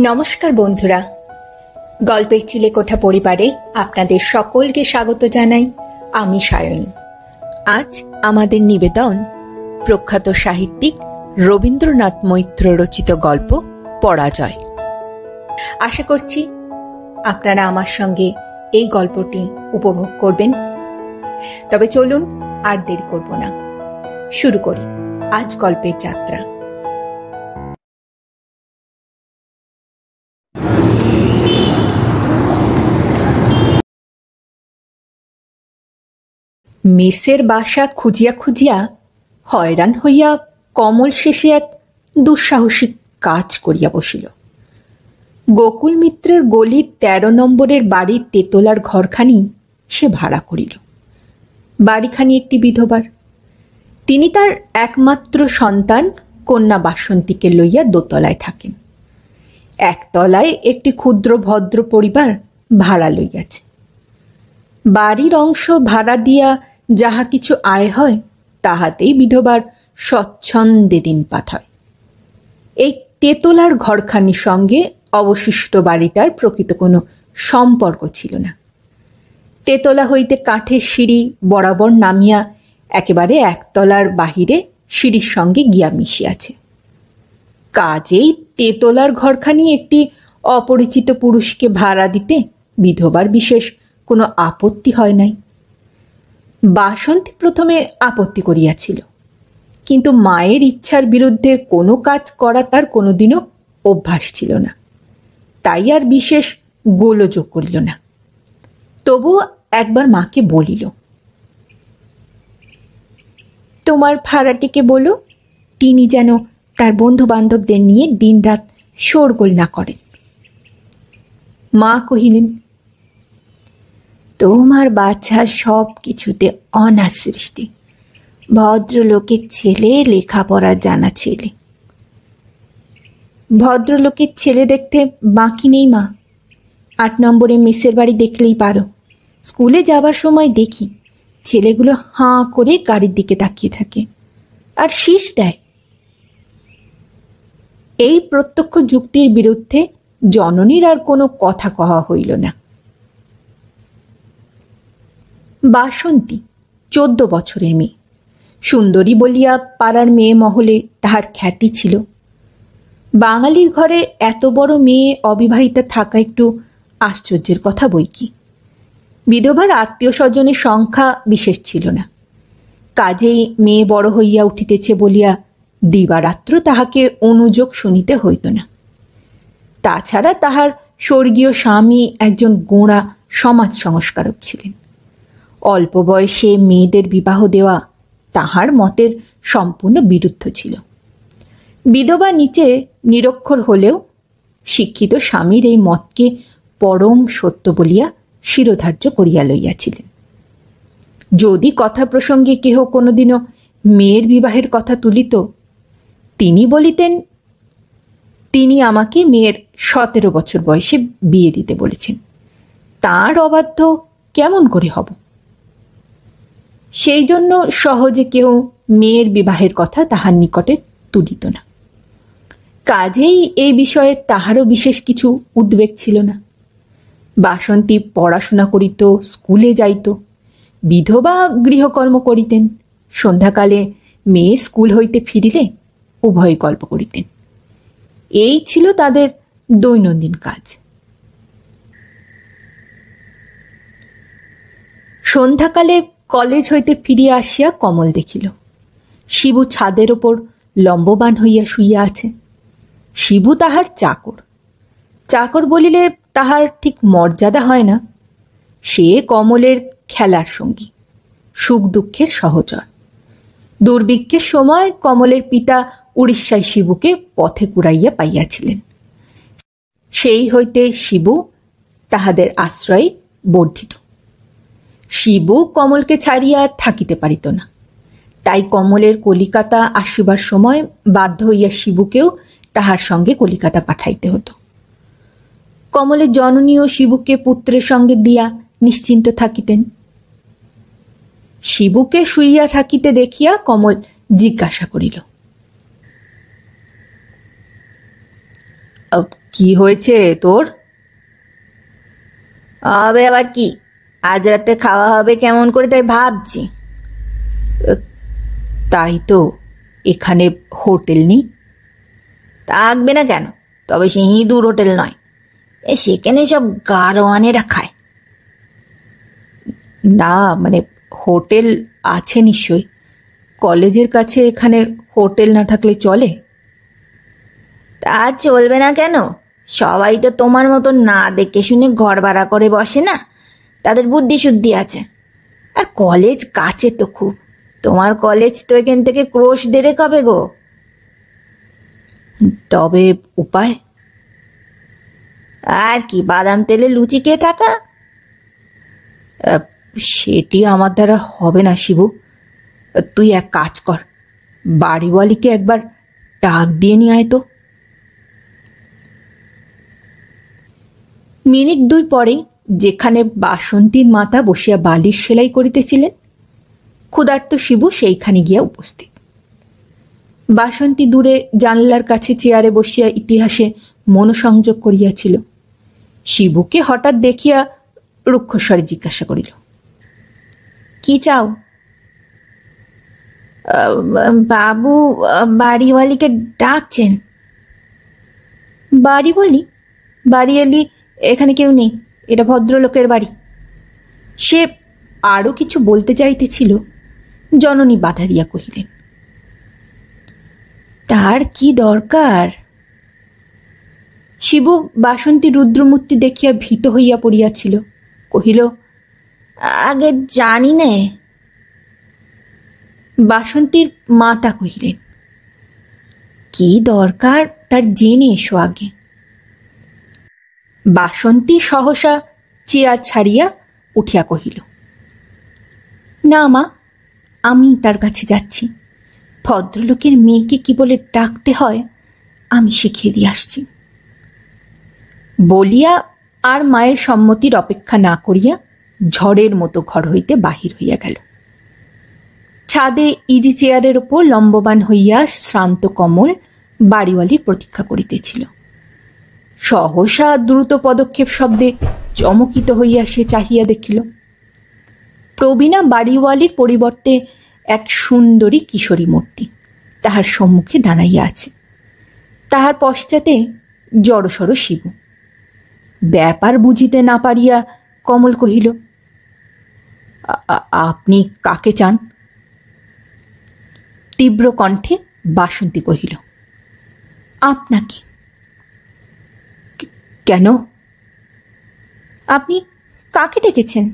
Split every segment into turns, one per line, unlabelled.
নমস্কার বন্ধুরা, গল্পের চিলেকোঠা পরিবারে আপনাদের সকলকে স্বাগত জানাই। আমি সায়নী। আজ আমাদের নিবেদন প্রখ্যাত সাহিত্যিক রবীন্দ্রনাথ মৈত্র রচিত গল্প পরাজয়। আশা করছি আপনারা আমার সঙ্গে এই গল্পটি উপভোগ করবেন। তবে চলুন আর দেরি করব না, শুরু করি আজ গল্পের যাত্রা। মেসের বাসা খুঁজিয়া খুঁজিয়া হয়রান হইয়া কমল শেষে এক দুঃসাহসিক কাজ করিয়া বসিল। গোকুল মিত্রের গলির ১৩ নম্বরের বাড়ির তেতলার ঘরখানি সে ভাড়া করিল। বাড়িখানি একটি বিধবার। তিনি তার একমাত্র সন্তান কন্যা বাসন্তীকে লইয়া দোতলায় থাকেন। একতলায় একটি ক্ষুদ্র ভদ্র পরিবার ভাড়া লইয়াছে। বাড়ির অংশ ভাড়া দিয়া যাহা কিছু আয় হয় তাহাতেই বিধবার স্বচ্ছন্দে দিনপাত হয়। এই তেতলার ঘরখানির সঙ্গে অবশিষ্ট বাড়িটার প্রকৃত কোনো সম্পর্ক ছিল না। তেতলা হইতে কাঠের সিঁড়ি বরাবর নামিয়া একেবারে একতলার বাহিরে সিঁড়ির সঙ্গে গিয়া মিশিয়াছে। কাজেই তেতলার ঘরখানি একটি অপরিচিত পুরুষকে ভাড়া দিতে বিধবার বিশেষ কোনো আপত্তি হয় নাই। বাসন্তী প্রথমে আপত্তি করিয়াছিল, কিন্তু মায়ের ইচ্ছার বিরুদ্ধে কোনো কাজ করা তার কোনোদিনও অভ্যাস ছিল না, তাই আর বিশেষ গোলযোগ করিল না। তবু একবার মাকে বলিল, তোমার ভাড়াটিকে বলো তিনি যেন তার বন্ধু বান্ধবদের নিয়ে দিনরাত শোরগোল না করেন। মা কহিলেন, তোমার বাচ্চা সব কিছুতে অনাসৃষ্টি, ভদ্রলোকের ছেলে, লেখাপড়া জানা ছেলে। ভদ্রলোকের ছেলে দেখতে বাকি নেই মা। ৮ নম্বরে মেসের বাড়ি দেখলেই পারো। স্কুলে যাবার সময় দেখি ছেলেগুলো হাঁ করে গাড়ির দিকে তাকিয়ে থাকে আর শীষ দেয়। এই প্রত্যক্ষ যুক্তির বিরুদ্ধে জননীর আর কোনো কথা কওয়া হইল না। বাসন্তী ১৪ বছরের মেয়ে, সুন্দরী বলিয়া পাড়ার মেয়ে মহলে তাহার খ্যাতি ছিল। বাঙালির ঘরে এত বড় মেয়ে অবিবাহিতা থাকা একটু আশ্চর্যের কথা বই কি। বিধবার আত্মীয় স্বজনের সংখ্যা বিশেষ ছিল না। কাজেই মেয়ে বড় হইয়া উঠিতেছে বলিয়া দিবারাত্র তাহাকে অনুযোগ শুনিতে হইত না। তাছাড়া তাহার স্বর্গীয় স্বামী একজন গোঁড়া সমাজ সংস্কারক ছিলেন। অল্প বয়সে মেয়েদের বিবাহ দেওয়া তাহার মতের সম্পূর্ণ বিরুদ্ধ ছিল। বিধবা নিচে নিরক্ষর হলেও শিক্ষিত স্বামীর এই মতকে পরম সত্য বলিয়া শিরোধার্য করিয়া লইয়াছিলেন। যদি কথা প্রসঙ্গে কেহ কোনোদিনও মেয়ের বিবাহের কথা তুলিত, তিনি বলিতেন, তিনি আমাকে মেয়ের ১৭ বছর বয়সে বিয়ে দিতে বলেছেন, তার অবাধ্য কেমন করে হব? সেই জন্য সহজে কেউ মেয়ের বিবাহের কথা তাহার নিকটে তুলিত না। কাজেই এই বিষয়ে তাহারও বিশেষ কিছু উদ্বেগ ছিল না। বাসন্তী পড়াশোনা করিত, স্কুলে যাইত, বিধবা গৃহকর্ম করিতেন। সন্ধ্যাকালে মেয়ে স্কুল হইতে ফিরিলে উভয় গল্প করিতেন। এই ছিল তাদের দৈনন্দিন কাজ। সন্ধ্যাকালে কলেজ হইতে ফিরিয়া আসিয়া কমল দেখিল শিবু ছাদের ওপর লম্ববান হইয়া শুইয়া আছে। শিবু তাহার চাকর। চাকর বলিলে তাহার ঠিক মর্যাদা হয় না। সে কমলের খেলার সঙ্গী, সুখ দুঃখের সহচর। দুর্ভিক্ষের সময় কমলের পিতা উড়িষ্যায় শিবুকে পথে কুড়াইয়া পাইয়াছিলেন। সেই হইতে শিবু তাহাদের আশ্রয়ে বর্ধিত। শিবু কমলকে ছাড়িয়া থাকিতে পারিত না, তাই কমলের কলিকাতা আসিবার সময় বাধ্য হইয়া শিবুকেও তাহার সঙ্গে কলিকাতা পাঠাইতে হতো। কমলের জননীও শিবুকে পুত্রের সঙ্গে দিয়া নিশ্চিন্ত থাকিতেন। শিবুকে শুইয়া থাকিতে দেখিয়া কমল জিজ্ঞাসা করিল, কি হয়েছে তোর? হবে আবার কি, আজ রাতে খাওয়া হবে কেমন করে তাই ভাবছি। তাই তো, এখানে হোটেল নেই? থাকবে না কেন, তবে সে ইঁদুর হোটেল নয়, সেখানে সব গারোয়ানেরা খায়। না মানে হোটেল আছে নিশ্চয়ই, কলেজের কাছে এখানে হোটেল না থাকলে চলে? তা চলবে না কেন, সবাই তো তোমার মতো না দেখে শুনে ঘর ভাড়া করে বসে না, তাদের বুদ্ধি শুদ্ধি আছে। আর কলেজ কাছে তো খুব, তোমার কলেজ তো এখান থেকে ক্রোশ 1.5 হবে গো। তবে উপায়? আর কি, বাদাম তেলে লুচি খেয়ে থাকা। সেটি আমার দ্বারা হবে না শিবু, তুই এক কাজ কর, বাড়িওয়ালিকে একবার ডাক দিয়ে নিয়ে আয় তো। মিনিট 2 পরেই যেখানে বাসন্তীর মাতা বসিয়া বালিশ সেলাই করিতেছিলেন, ক্ষুধার্ত শিবু সেইখানে গিয়া উপস্থিত। বাসন্তী দূরে জানলার কাছে চেয়ারে বসিয়া ইতিহাসে মনোসংযোগ করিয়াছিল। শিবুকে হঠাৎ দেখিয়া রুক্ষস্বরে জিজ্ঞাসা করিল, কি চাও? বাবু বাড়িওয়ালিকে ডাকছেন। বাড়িওয়ালি? বাড়িওয়ালি এখানে কেউ নেই, এটা ভদ্রলোকের বাড়ি। সে আরো কিছু বলতে চাইতেছিল, জননী বাধা দিয়া কহিলেন, তার কি দরকার? শিবু বাসন্তী রুদ্রমূর্তি দেখিয়া ভীত হইয়া পড়িয়াছিল, কহিল, আগে জানি নে। বাসন্তীর মাতা কহিলেন, কি দরকার তার জেনে এসো আগে। বাসন্তী সহসা চেয়ার ছাড়িয়া উঠিয়া কহিল, না মা, আমি তার কাছে যাচ্ছি, ভদ্রলোকের মেয়েকে কি বলে ডাকতে হয় আমি শিখিয়ে দিয়ে আসছি। বলিয়া আর মায়ের সম্মতির অপেক্ষা না করিয়া ঝড়ের মতো ঘর হইতে বাহির হইয়া গেল। ছাদে ইজি চেয়ারের ওপর লম্ববান হইয়া শ্রান্ত কমল বাড়িওয়ালির প্রতীক্ষা করিতেছিল। সহসা দ্রুত পদক্ষেপ শব্দে চমকিত হইয়া সে চাহিয়া দেখিল, প্রবীণা বাড়িওয়ালির পরিবর্তে এক সুন্দরী কিশোরী মূর্তি তাহার সম্মুখে দাঁড়াইয়া আছে। তাহার পশ্চাতে জড়সড় শিবু। ব্যাপার বুঝিতে না পারিয়া কমল কহিল, আপনি কাকে চান? তীব্র কণ্ঠে বাসন্তী কহিল, আপনাকে। কেন? আপনি কাকে ডেকেছেন?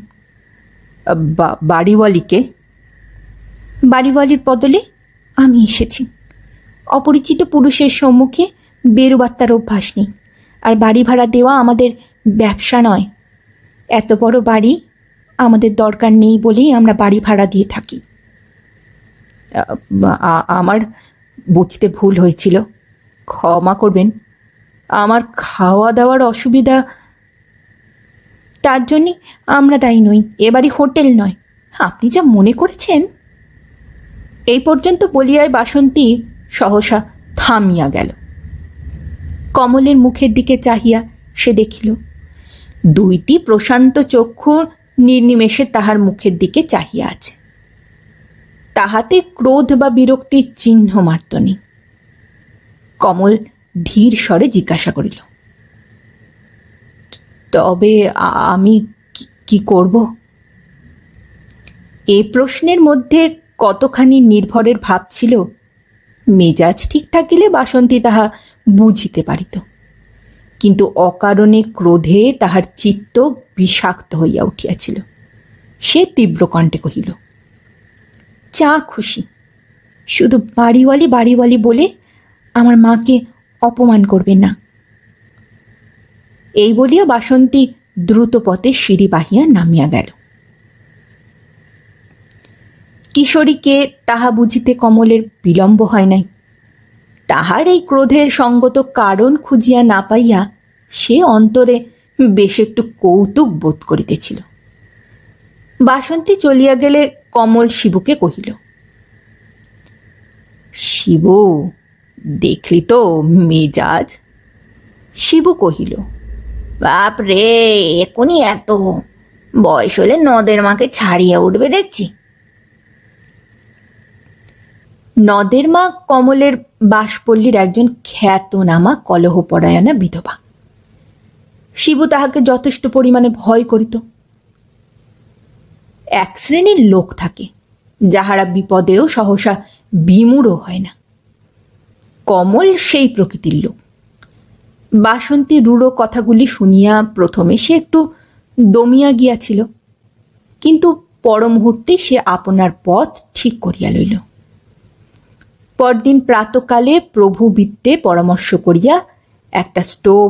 বাড়িওয়ালিকে। বাড়িওয়ালির বদলে আমি এসেছি। অপরিচিত পুরুষের সম্মুখে বেরোবার তার অভ্যাস নেই, আর বাড়ি ভাড়া দেওয়া আমাদের ব্যবসা নয়। এত বড় বাড়ি আমাদের দরকার নেই বলেই আমরা বাড়ি ভাড়া দিয়ে থাকি। আমার বুঝতে ভুল হয়েছিল, ক্ষমা করবেন। আমার খাওয়া দাওয়ার অসুবিধা, তার জন্যে আমরা দায়ী নই, এ বাড়ি হোটেল নয়, আপনি যা মনে করেছেন। এই পর্যন্ত বলিয়ায় বাসন্তী সহসা থামিয়া গেল। কমলের মুখের দিকে চাহিয়া সে দেখিল, 2টি প্রশান্ত চক্ষু নির্নিমেষে তাহার মুখের দিকে চাহিয়া আছে। তাহাতে ক্রোধ বা বিরক্তির চিহ্ন মাত্র নেই। কমল ধীর স্বরে জিজ্ঞাসা করিল, তবে আমি কি করব? এ প্রশ্নের মধ্যে কতখানি নির্ভরের ভাব ছিল, মেজাজ ঠিক থাকিলে বাসন্তী তাহা বুঝিতে পারিত, কিন্তু অকারণে ক্রোধে তাহার চিত্ত বিষাক্ত হইয়া উঠিয়াছিল। সে তীব্র কণ্ঠে কহিল, যা খুশি, শুধু বাড়িওয়ালি বাড়িওয়ালি বলে আমার মাকে অপমান করবেন না। এই বলিয়া বাসন্তী দ্রুত পথে সিঁড়ি বাহিয়া নামিয়া গেল। কিশোরীকে তাহা বুঝিতে কমলের বিলম্ব হয় নাই। তাহার এই ক্রোধের সঙ্গত কারণ খুঁজিয়া না পাইয়া সে অন্তরে বেশ একটু কৌতুক বোধ করিতেছিল। বাসন্তী চলিয়া গেলে কমল শিবুকে কহিল, শিবু, দেখলি তো মেজাজ। শিবু কহিল,
বাপ রে, এখনই এত বয়স হলে নদের মাকে ছাড়িয়ে উঠবে দেখছি।
নদের মা কমলের বাসপল্লীর একজন খ্যাতনামা কলহপরায়ণা বিধবা। শিবু তাহাকে যথেষ্ট পরিমাণে ভয় করিত। এক শ্রেণীর লোক থাকে যাহারা বিপদেও সহসা বিমূঢ় হয় না। কমল সেই প্রকৃতির লোক। বাসন্তী রূঢ় কথাগুলি শুনিয়া প্রথমে সে একটু দমিয়া গিয়াছিল, কিন্তু পরমুহূর্তে সে আপনার পথ ঠিক করিয়া লইল। পরদিন প্রাতকালে প্রভু বৃত্তে পরামর্শ করিয়া একটা স্টোভ,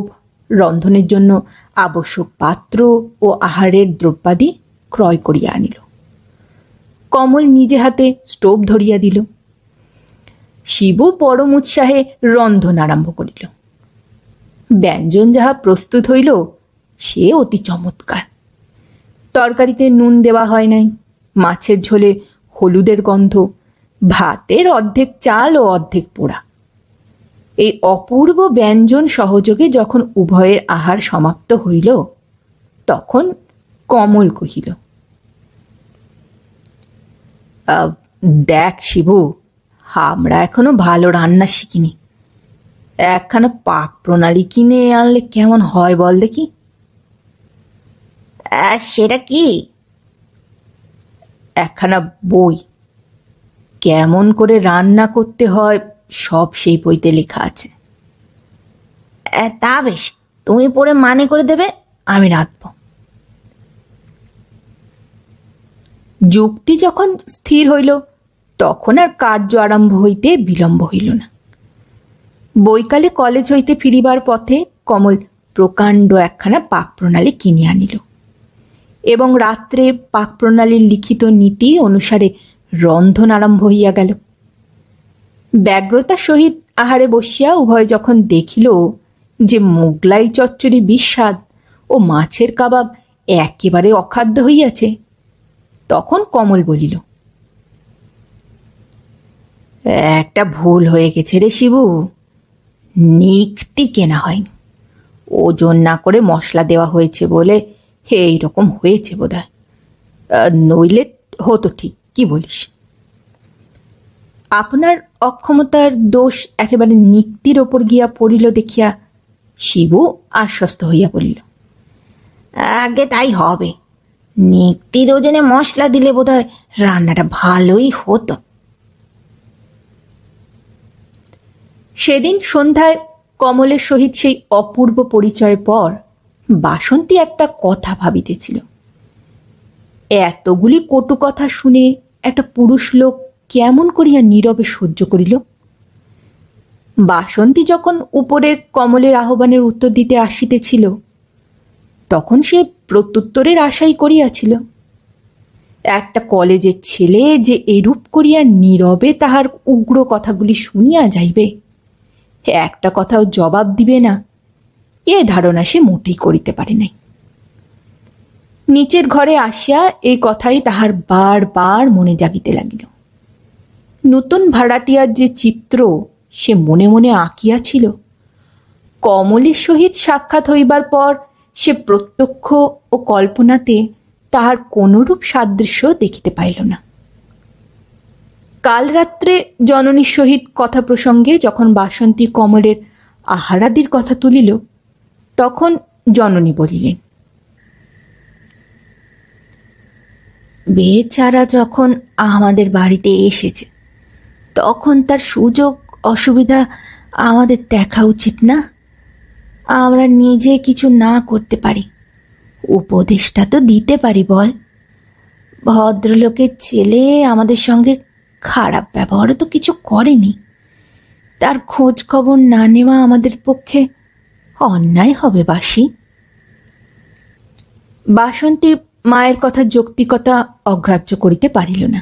রন্ধনের জন্য আবশ্যক পাত্র ও আহারের দ্রব্যাদি ক্রয় করিয়া আনিল। কমল নিজে হাতে স্টোভ ধরিয়া দিল। শিবু পরম উৎসাহে রন্ধন আরম্ভ করিল। ব্যঞ্জন যাহা প্রস্তুত হইল সে অতি চমৎকার। তরকারিতে নুন দেওয়া হয় নাই, মাছের ঝোলে হলুদের গন্ধ, ভাতের অর্ধেক চাল ও অর্ধেক পোড়া। এই অপূর্ব ব্যঞ্জন সহযোগে যখন উভয়ের আহার সমাপ্ত হইল, তখন কমল কহিল, দেখ শিবু, আমরা এখনো ভালো রান্না শিখিনি। একখানা পাক প্রণালী কিনে আনলে কেমন হয় বল দেখি।
সেটা কি?
একখানা বই, কেমন করে রান্না করতে হয় সব সেই বইতে লেখা আছে।
তা বেশ, তুমি পড়ে মানে করে দেবে, আমি রাঁধব।
যুক্তি যখন স্থির হইল, তখন আর কার্য আরম্ভ হইতে বিলম্ব হইল না। বৈকালে কলেজ হইতে ফিরিবার পথে কমল প্রকাণ্ড একখানা পাক প্রণালী কিনে আনিল এবং রাত্রে পাক প্রণালীর লিখিত নীতি অনুসারে রন্ধন আরম্ভ হইয়া গেল। ব্যগ্রতার সহিত আহারে বসিয়া উভয় যখন দেখিল যে মোগলাই চচ্চড়ি বিস্বাদ ও মাছের কাবাব একেবারে অখাদ্য হইয়াছে, তখন কমল বলিল, একটা ভুল হয়ে গেছে রে শিবু। নিক্তি কেনা হয়নি, ওজন না করে মশলা দেওয়া হয়েছে বলে এইরকম হয়েছে বোধহয়, নইলে হতো ঠিক। কি বলিস? আপনার অক্ষমতার দোষ একেবারে নিক্তির ওপর গিয়া পড়িল দেখিয়া শিবু আশ্বস্ত হইয়া বলিল,
আগে তাই হবে। নিক্তির ওজনে মশলা দিলে বোধহয় রান্নাটা ভালোই হতো।
সেদিন সন্ধ্যায় কমলের সহিত সেই অপূর্ব পরিচয়ের পর বাসন্তী একটা কথা ভাবিতেছিল। এতগুলি কটু কথা শুনে একটা পুরুষ লোক কেমন করিয়া নীরবে সহ্য করিল? বাসন্তী যখন উপরে কমলের আহ্বানের উত্তর দিতে আসিতেছিল, তখন সে প্রত্যুত্তরের আশাই করিয়াছিল। একটা কলেজের ছেলে যে এরূপ করিয়া নীরবে তাহার উগ্র কথাগুলি শুনিয়া যাইবে, একটা কথাও জবাব দিবে না, এ ধারণা সে মোটেই করিতে পারে নাই। নিচের ঘরে আসিয়া এই কথাই তাহার বারবার মনে জাগিতে লাগিল। নতুন ভাড়াটিয়ার যে চিত্র সে মনে মনে আঁকিয়াছিল, কমলের সহিত সাক্ষাৎ হইবার পর সে প্রত্যক্ষ ও কল্পনাতে তাহার কোনরূপ সাদৃশ্য দেখিতে পাইল না। কাল রাত্রে জননীর সহিত কথা প্রসঙ্গে যখন বাসন্তী কমলের আহারাদির কথা তুলিল, তখন জননী বলিলেন, বেচারা যখন আমাদের বাড়িতে এসেছে, তখন তার সুযোগ অসুবিধা আমাদের দেখা উচিত না? আমরা নিজে কিছু না করতে পারি, উপদেশটা তো দিতে পারি বল। ভদ্রলোকের ছেলে আমাদের সঙ্গে খারাপ ব্যবহারও তো কিছু করেনি, তার খোঁজ খবর না নেওয়া আমাদের পক্ষে অন্যায় হবে বাসি। বাসন্তী মায়ের কথা যৌক্তিকতা অগ্রাহ্য করিতে পারিল না।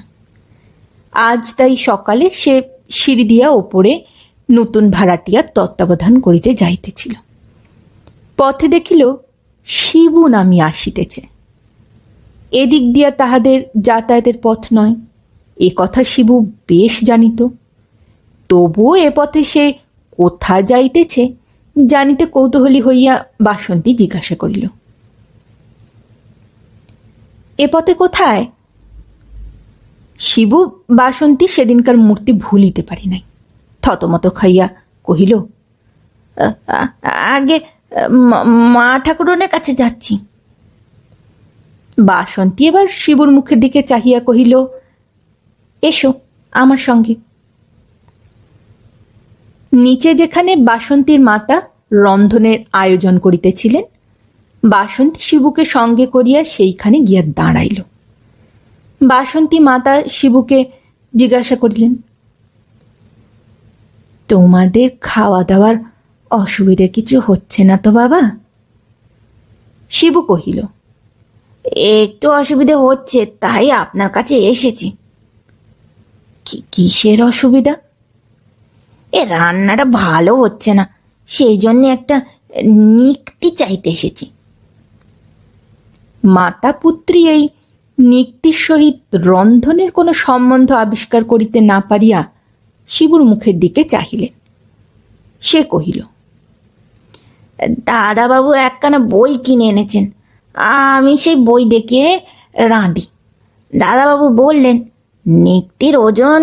আজ তাই সকালে সে সিঁড়ি দিয়া ওপরে নতুন ভাড়াটিয়ার তত্ত্বাবধান করিতে যাইতেছিল। পথে দেখিল শিবু নামিয়া আসিতেছে। এদিক দিয়া তাহাদের যাতায়াতের পথ নয়, এ কথা শিবু বেশ জানিত। তবুও এ পথে সে কোথা যাইতেছে জানিতে কৌতূহলী হইয়া বাসন্তী জিজ্ঞাসা করিল, এ পথে কোথায়? শিবু বাসন্তী সেদিনকার মূর্তি ভুলিতে পারি নাই। থতমত খাইয়া কহিল,
আগে মা ঠাকুরনের কাছে যাচ্ছি।
বাসন্তী এবার শিবুর মুখের দিকে চাহিয়া কহিল, এসো আমার সঙ্গে। নিচে যেখানে বাসন্তীর মাতা রন্ধনের আয়োজন করিতেছিলেন, বাসন্তী শিবুকে সঙ্গে করিয়া সেইখানে গিয়া দাঁড়াইল। বাসন্তী মাতা শিবুকে জিজ্ঞাসা করিলেন, তোমাদের খাওয়া দাওয়ার অসুবিধে কিছু হচ্ছে না তো বাবা? শিবু কহিল,
একটু অসুবিধে হচ্ছে, তাই আপনার কাছে এসেছি।
কিসের অসুবিধা?
এ রান্নাটা ভালো হচ্ছে না, সেই জন্য একটা নিক্তি চাইতে এসেছি।
মাতা পুত্রী এই নিক্তির সহিত রন্ধনের কোনো সম্বন্ধ আবিষ্কার করিতে না পারিয়া শিবুর মুখের দিকে চাহিলেন। সে কহিল,
দাদাবাবু একখানা বই কিনে এনেছেন, আমি সেই বই দেখে রাঁধি। দাদাবাবু বললেন নিক্তির ওজন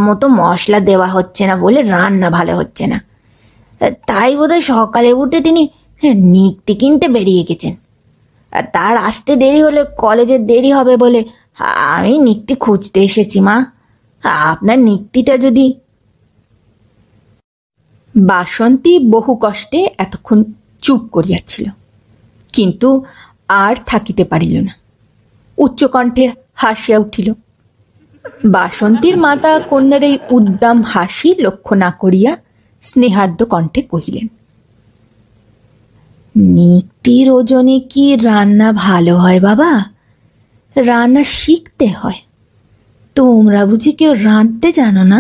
মতো মশলা দেওয়া হচ্ছে না বলে রান্না ভালো হচ্ছে না, তাই বোধহয় সকালে উঠে তিনি নিক্তি কিনতে বেরিয়ে গেছেন। তার আসতে দেরি হলে কলেজের দেরি হবে বলে আমি নিক্তি খুঁজতে এসেছি। মা, আপনার নিক্তিটা যদি।
বাসন্তী বহু কষ্টে এতক্ষণ চুপ করিয়াছিল, কিন্তু আর থাকিতে পারিল না। উচ্চকণ্ঠে হাসিয়া উঠিল। বাসন্তীর মাতা কন্যার এই উদ্দাম হাসি লক্ষ্য না করিয়া স্নেহার্দ্র কণ্ঠে কহিলেন,
নিক্তির ওজনে কি রান্না ভালো হয় বাবা? রান্না শিখতে হয়। তোমরা বুঝি কেউ রাঁধতে জানো না?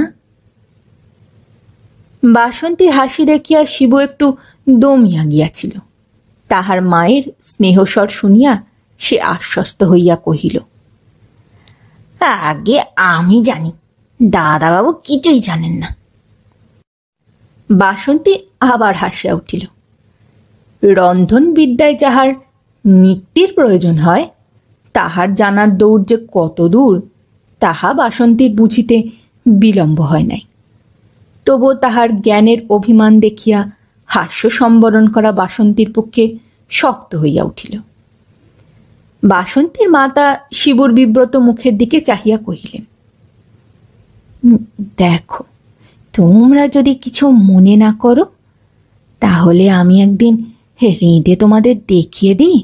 বাসন্তীর হাসি দেখিয়া শিবু একটু দমিয়া গিয়াছিল। তাহার মায়ের স্নেহস্বর শুনিয়া সে আশ্বস্ত হইয়া কহিল,
আগে আমি জানি, দাদাবাবু কিছুই জানেন না।
বাসন্তী আবার হাসিয়া উঠিল। রন্ধন বিদ্যায় যাহার নিক্তির প্রয়োজন হয়, তাহার জানার দৌড় যে কত দূর তাহা বাসন্তীর বুঝিতে বিলম্ব হয় নাই। তবু তাহার জ্ঞানের অভিমান দেখিয়া হাস্য সম্বরণ করা বাসন্তীর পক্ষে শক্ত হইয়া উঠিল। বাসন্তীর মাতা শিবুর বিব্রত মুখের দিকে চাহিয়া কহিলেন,
দেখো, তোমরা যদি কিছু মনে না করো তাহলে আমি একদিন রেঁধে তোমাদের দেখিয়ে দিই।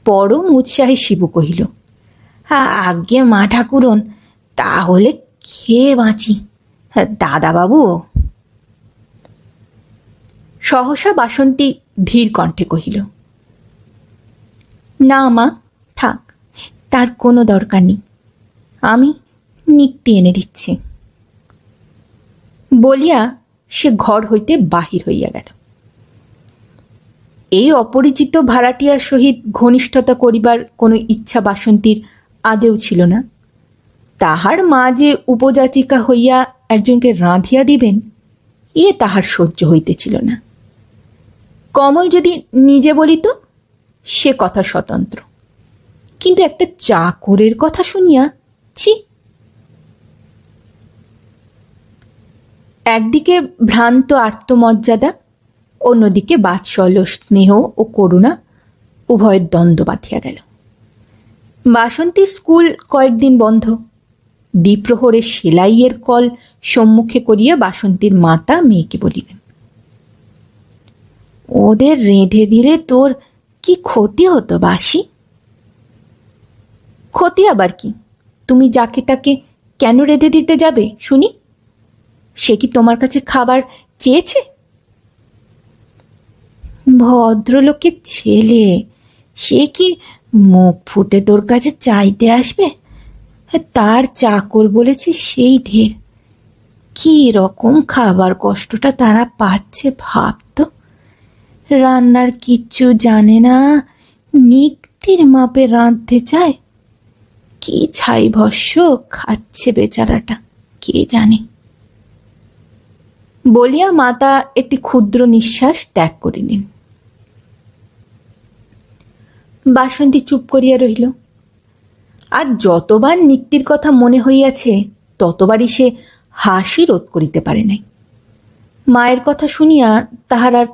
পরম উৎসাহে শিবু কহিল,
আজ্ঞে মা ঠাকুরন, তাহলে খেয়ে বাঁচি। দাদাবাবু।
সহসা বাসন্তী ধীর কণ্ঠে কহিল, না মা, থাক, তার কোনো দরকার নেই, আমি নিক্তি এনে দিচ্ছি। বলিয়া সে ঘর হইতে বাহির হইয়া গেল। এই অপরিচিত ভাড়াটিয়ার সহিত ঘনিষ্ঠতা করিবার কোনো ইচ্ছা বাসন্তীর আদেও ছিল না। তাহার মা যে উপযাচিকা হইয়া একজনকে রাঁধিয়া দিবেন, এ তাহার সহ্য হইতেছিল না। কমল যদি নিজে বলিত সে কথা স্বতন্ত্র, কিন্তু একটা চাকরের কথা শুনিয়া ছি। একদিকে ভ্রান্ত আত্মমর্যাদা, অন্যদিকে বাৎসল্য, স্নেহ ও করুণা উভয়ের দ্বন্দ্ব বাঁধিয়া গেল। বাসন্তীর স্কুল কয়েকদিন বন্ধ। দ্বিপ্রহরে সেলাইয়ের কল সম্মুখে করিয়া বাসন্তীর মাতা মেয়েকে বলিলেন,
ওদের রেঁধে দিলে তোর কি ক্ষতি হতো বাসি?
ক্ষতি আবার কি? তুমি যাকে তাকে কেন রেঁধে দিতে যাবে শুনি? সে কি তোমার কাছে খাবার চেয়েছে?
ভদ্রলোকের ছেলে, সে কি মুখ ফুটে তোর কাছে চাইতে আসবে? তার চাকর বলেছে সেই ঢের। কি রকম খাবার কষ্টটা তারা পাচ্ছে ভাবতো। রান্নার কিচ্ছু জানে না, নিক্তির মাপে রাঁধতে চায়। কি ছাই ভস্য খাচ্ছে বেচারাটা, কে জানে।
বলিয়া মাতা একটি ক্ষুদ্র নিঃশ্বাস ত্যাগ করিলেন। বাসন্তী চুপ করিয়া রহিল। আর যতবার নিক্তির কথা মনে হইয়াছে ততবারই সে হাসি রোধ করিতে পারে নাই। মায়ের কথা শুনিয়া তাহার আর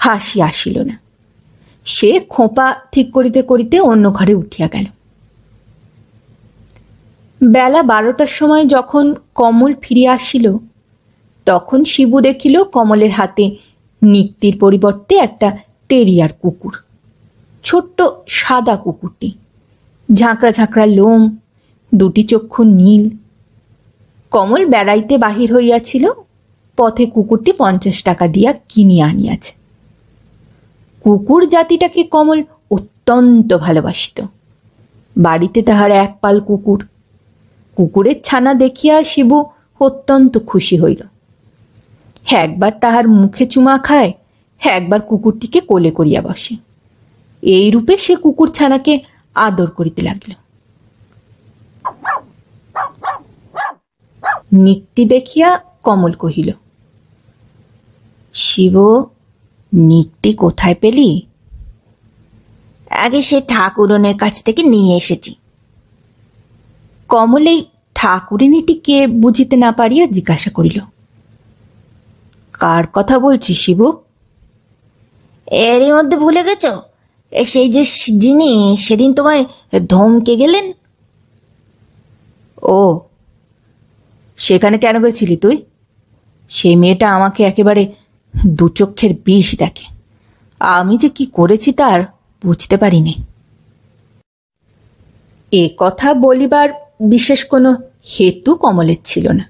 হাসি আসিল না। সে খোঁপা ঠিক করিতে করিতে অন্য ঘরে উঠিয়া গেল। বেলা 12টার সময় যখন কমল ফিরিয়া আসিল তখন শিবু দেখিল কমলের হাতে নিক্তির পরিবর্তে একটা টেরিয়ার কুকুর। ছোট্ট সাদা কুকুরটি, ঝাঁকড়া ঝাঁকড়া লোম, দুটি চক্ষু নীল। কমল বেড়াইতে বাহির হইয়াছিল, পথে কুকুরটি 50 টাকা দিয়া কিনিয়া আনিয়াছে। কুকুর জাতিটাকে কমল অত্যন্ত ভালোবাসিত। বাড়িতে তাহার এক পাল কুকুর। কুকুরের ছানা দেখিয়া শিবু অত্যন্ত খুশি হইল। একবার তাহার মুখে চুমা খায়, একবার কুকুরটিকে কোলে করিয়া বসে। এই রূপে সে কুকুর ছানাকে আদর করিতে লাগিল। নিক্তি দেখিয়া কমল কহিল, শিব, নিক্তি কোথায় পেলি?
আগে সে ঠাকুরনের কাছ থেকে নিয়ে এসেছি।
কমল এই ঠাকুরিনীটি কে বুঝিতে না পারিয়া জিজ্ঞাসা করিল, কার কথা বলছিস শিব?
এরই মধ্যে ভুলে গেছ? সেই যে যিনি সেদিন তোমায় ধমকে গেলেন।
ও, সেখানে কেন গেছিলি তুই? সেই মেয়েটা আমাকে একেবারে দুচক্ষের বিষ দেখে। আমি যে কি করেছি তার বুঝতে পারিনি। এ কথা বলিবার বিশেষ কোনো হেতু কমলের ছিল না।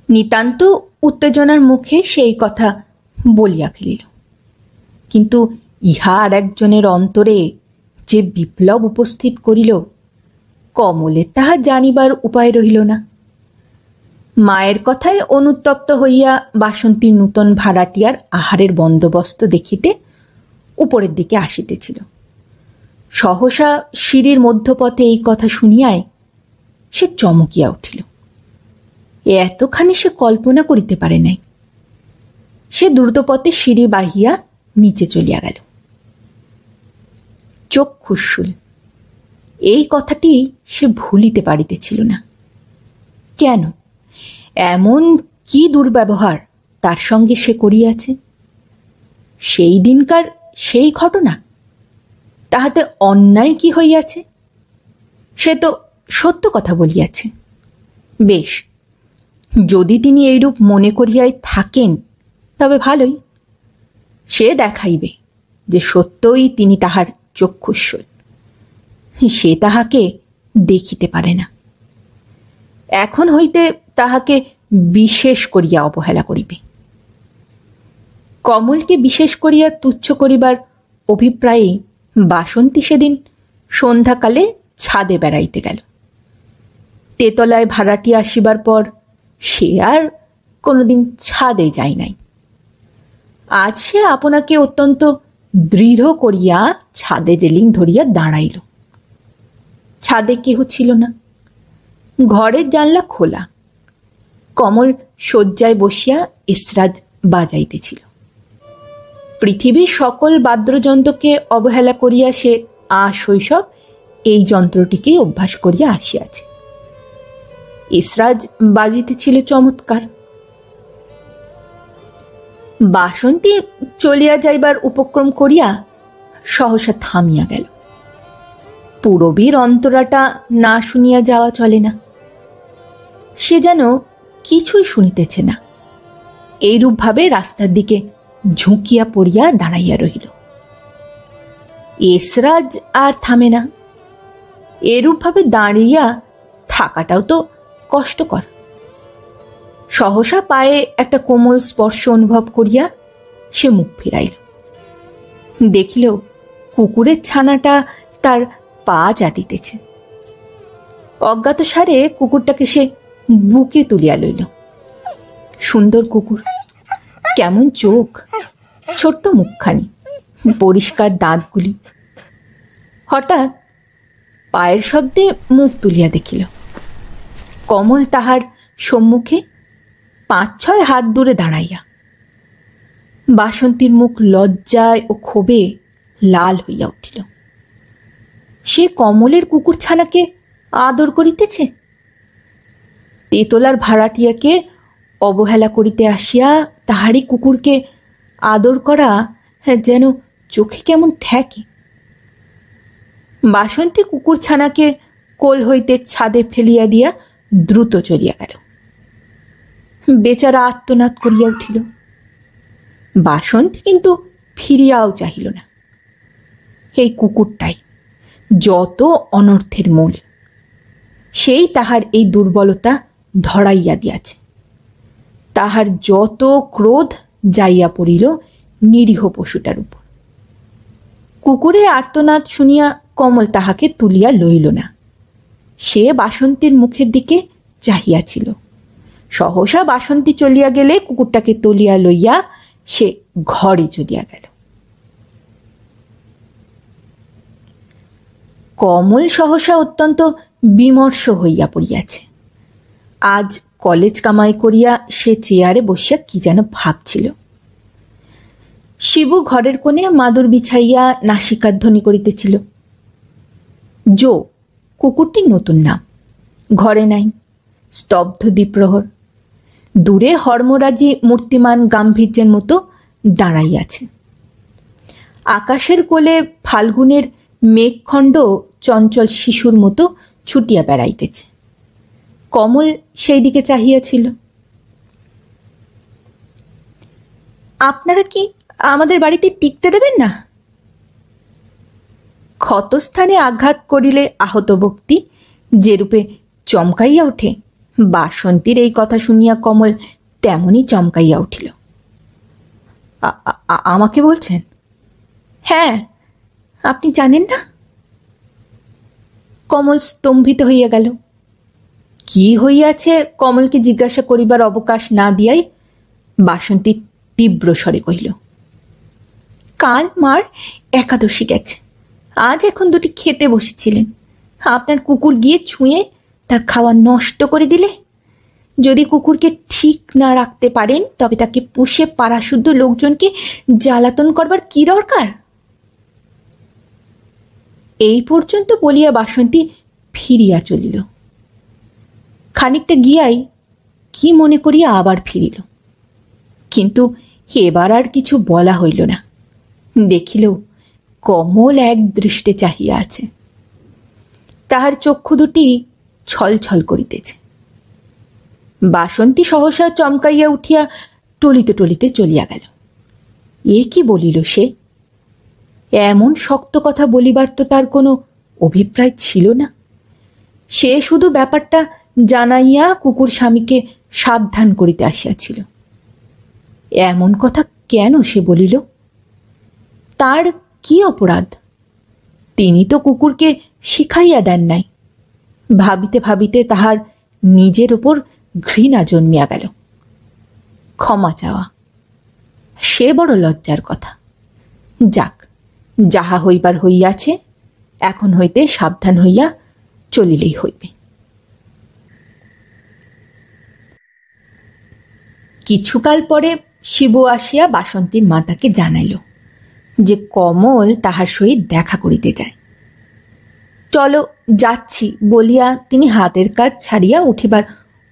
নিতান্ত উত্তেজনার মুখে সেই কথা বলিয়া ফেলিল। কিন্তু ইহা আর একজনের অন্তরে যে বিপ্লব উপস্থিত করিল কমলের তাহা জানিবার উপায় রহিল না। মায়ের কথায় অনুতপ্ত হইয়া বাসন্তী নূতন ভাড়াটিয়ার আহারের বন্দোবস্ত দেখিতে উপরের দিকে আসিতেছিল। সহসা সিঁড়ির মধ্যপথে এই কথা শুনিয়াই সে চমকিয়া উঠিল। এতখানি সে কল্পনা করিতে পারে নাই। সে দ্রুতপথে সিঁড়ি বাহিয়া নিচে চলিয়া গেল। চক্ষুশূল, এই কথাটি সে ভুলিতে পারিতেছিল না। কেন, এমন কি দুর্ব্যবহার তার সঙ্গে সে করিয়াছে? সেই দিনকার সেই ঘটনা, তাহাতে অন্যায় কি হইয়াছে? সে তো সত্য কথা বলিয়াছে। বেশ, যদি তিনি এইরূপ মনে করিয়াই থাকেন তবে ভালোই। সে দেখাইবে যে সত্যই তিনি তাহার চক্ষুষ্বল। সে তাহাকে দেখিতে পারে না। এখন হইতে তাহাকে বিশেষ করিয়া অবহেলা করিবে। কমলকে বিশেষ করিয়া তুচ্ছ করিবার অভিপ্রায়ে বাসন্তী সেদিন সন্ধ্যাকালে ছাদে বেড়াইতে গেল। তেতলায় ভাড়াটি আসিবার পর সে আর কোনোদিন ছাদে যায় নাই। আজ সে আপনাকে অত্যন্ত দৃঢ় করিয়া ছাদে রেলিং ধরিয়া দাঁড়াইল। ছাদে কেহ ছিল না। ঘরের জানলা খোলা। কমল শয্যায় বসিয়া এসরাজ বাজাইতেছিল। পৃথিবীর সকল বাদ্যযন্ত্রকে অবহেলা করিয়া সে শৈশব এই যন্ত্রটিকেই অভ্যাস করিয়া আসিয়াছে। এসরাজ বাজিতেছিল চমৎকার। বাসন্তী চলিয়া যাইবার উপক্রম করিয়া সহসা থামিয়া গেল। পূরবীর অন্তরাটা না শুনিয়া যাওয়া চলে না। সে যেন কিছুই শুনিতেছে না। এইরূপভাবে রাস্তার দিকে ঝুঁকিয়া পড়িয়া দাঁড়াইয়া রহিল। এসরাজ আর থামে না। এরূপভাবে দাঁড়িয়া থাকাটাও তো কষ্টকর। সহসা পায়ে একটা কোমল স্পর্শ অনুভব করিয়া সে মুখ ফিরাইল। দেখিল কুকুরের ছানাটা তার পা চাটিতেছে। অজ্ঞাত সারে কুকুরটাকে সে বুকে তুলিয়া লইল। সুন্দর কুকুর, কেমন চোখ, ছোট্ট মুখখানি, পরিষ্কার দাঁতগুলি। হঠাৎ পায়ের শব্দে মুখ তুলিয়া দেখিল কমল তাহার সম্মুখে 5-6 হাত দূরে দাঁড়াইয়া। বাসন্তীর মুখ লজ্জায় ও ক্ষোভে লাল হইয়া উঠিল। সে কমলের কুকুরছানাকে আদর করিতেছে, তেতলার ভাড়াটিয়াকে অবহেলা করিতে আসিয়া তাহারই কুকুরকে আদর করা যেন চোখে কেমন ঠেকে। বাসন্তী কুকুরছানাকে কোল হইতে ছাদে ফেলিয়া দিয়া দ্রুত চলিয়া গেল। বেচারা আর্তনাদ করিয়া উঠিল। বাসন্তী কিন্তু ফিরিয়াও চাহিল না। এই কুকুরটাই যত অনর্থের মূল, সেই তাহার এই দুর্বলতা ধরাইয়া দিয়াছে। তাহার যত ক্রোধ যাইয়া পড়িল নিরীহ পশুটার উপর। কুকুরে আর্তনাদ শুনিয়া কমল তাহাকে তুলিয়া লইল না। সে বাসন্তীর মুখের দিকে চাহিয়াছিল। সহসা বাসন্তী চলিয়া গেলে কুকুরটাকে তুলিয়া লইয়া সে ঘরে চলিয়া গেল। কমল সহসা অত্যন্ত বিমর্ষ হইয়া পড়িয়াছে। আজ কলেজ কামাই করিয়া সে চেয়ারে বসিয়া কি যেন ভাবছিল। শিবু ঘরের কোণে মাদুর বিছাইয়া নাসিকাধ্বনি করিতেছিল। জো কুকুরটির নতুন নাম। ঘরে নাই, স্তব্ধ দ্বীপ্রহর। দূরে হর্মরাজি মূর্তিমান গাম্ভীর্যের মতো দাঁড়াইয়াছে। আকাশের কোলে ফাল্গুনের মেঘখণ্ড চঞ্চল শিশুর মতো ছুটিয়া বেড়াইতেছে। কমল সেই দিকে চাহিয়াছিল। আপনারা কি আমাদের বাড়িতে টিকতে দেবেন না? ক্ষতস্থানে আঘাত করিলে আহত ব্যক্তি যেরূপে চমকাইয়া ওঠে, বাসন্তীর এই কথা শুনিয়া কমল তেমনি চমকাইয়া উঠিল। আমাকে বলছেন? হ্যাঁ, আপনি জানেন না? কমল স্তম্ভিত হইয়া গেল। কি হইয়াছে কমলকে জিজ্ঞাসা করিবার অবকাশ না দিয়াই বাসন্তী তীব্র স্বরে কহিল, কাল মার একাদশী গেছে, আজ এখন দুটি খেতে বসেছিলেন, আপনার কুকুর গিয়ে ছুঁয়ে তার খাওয়া নষ্ট করে দিলে। যদি কুকুরকে ঠিক না রাখতে পারেন তবে তাকে পুষে পাড়াশুদ্ধ লোকজনকে জ্বালাতন করবার কি দরকার? এই পর্যন্ত বলিয়া বাসন্তী ফিরিয়া চলিল। খানিকটা গিয়াই কি মনে করিয়া আবার ফিরিল, কিন্তু এবার আর কিছু বলা হইল না। দেখিল কমল এক দৃষ্টে চাহিয়া আছে। তাহার চক্ষু দুটি ছলছল করিতেছে। বাসন্তী সহসা চমকাইয়া উঠিয়া টলিতে টলিতে চলিয়া গেল। এ কি বলিল সে? এমন শক্ত কথা বলিবার তো তার কোনো অভিপ্রায় ছিল না। সে শুধু ব্যাপারটা জানাইয়া কুকুর স্বামীকে সাবধান করিতে আসিয়াছিল। এমন কথা কেন সে বলিল? তার কি অপরাধ? তিনি তো কুকুরকে শিখাইয়া দেন নাই। ভাবিতে ভাবিতে তাহার নিজের উপর ঘৃণা জন্মিয়া গেল। ক্ষমা চাওয়া সে বড় লজ্জার কথা। যাক, যাহা হইবার হইয়াছে, এখন হইতে সাবধান হইয়া চলিলেই হইবে। কিছুকাল পরে শিবু আসিয়া বাসন্তীর মাতাকে জানাইল যে কমল তাহার সহিত দেখা করিতে যায়। চলো যাচ্ছি বলিয়া তিনি হাতের কাজ ছাড়িয়া উঠিবার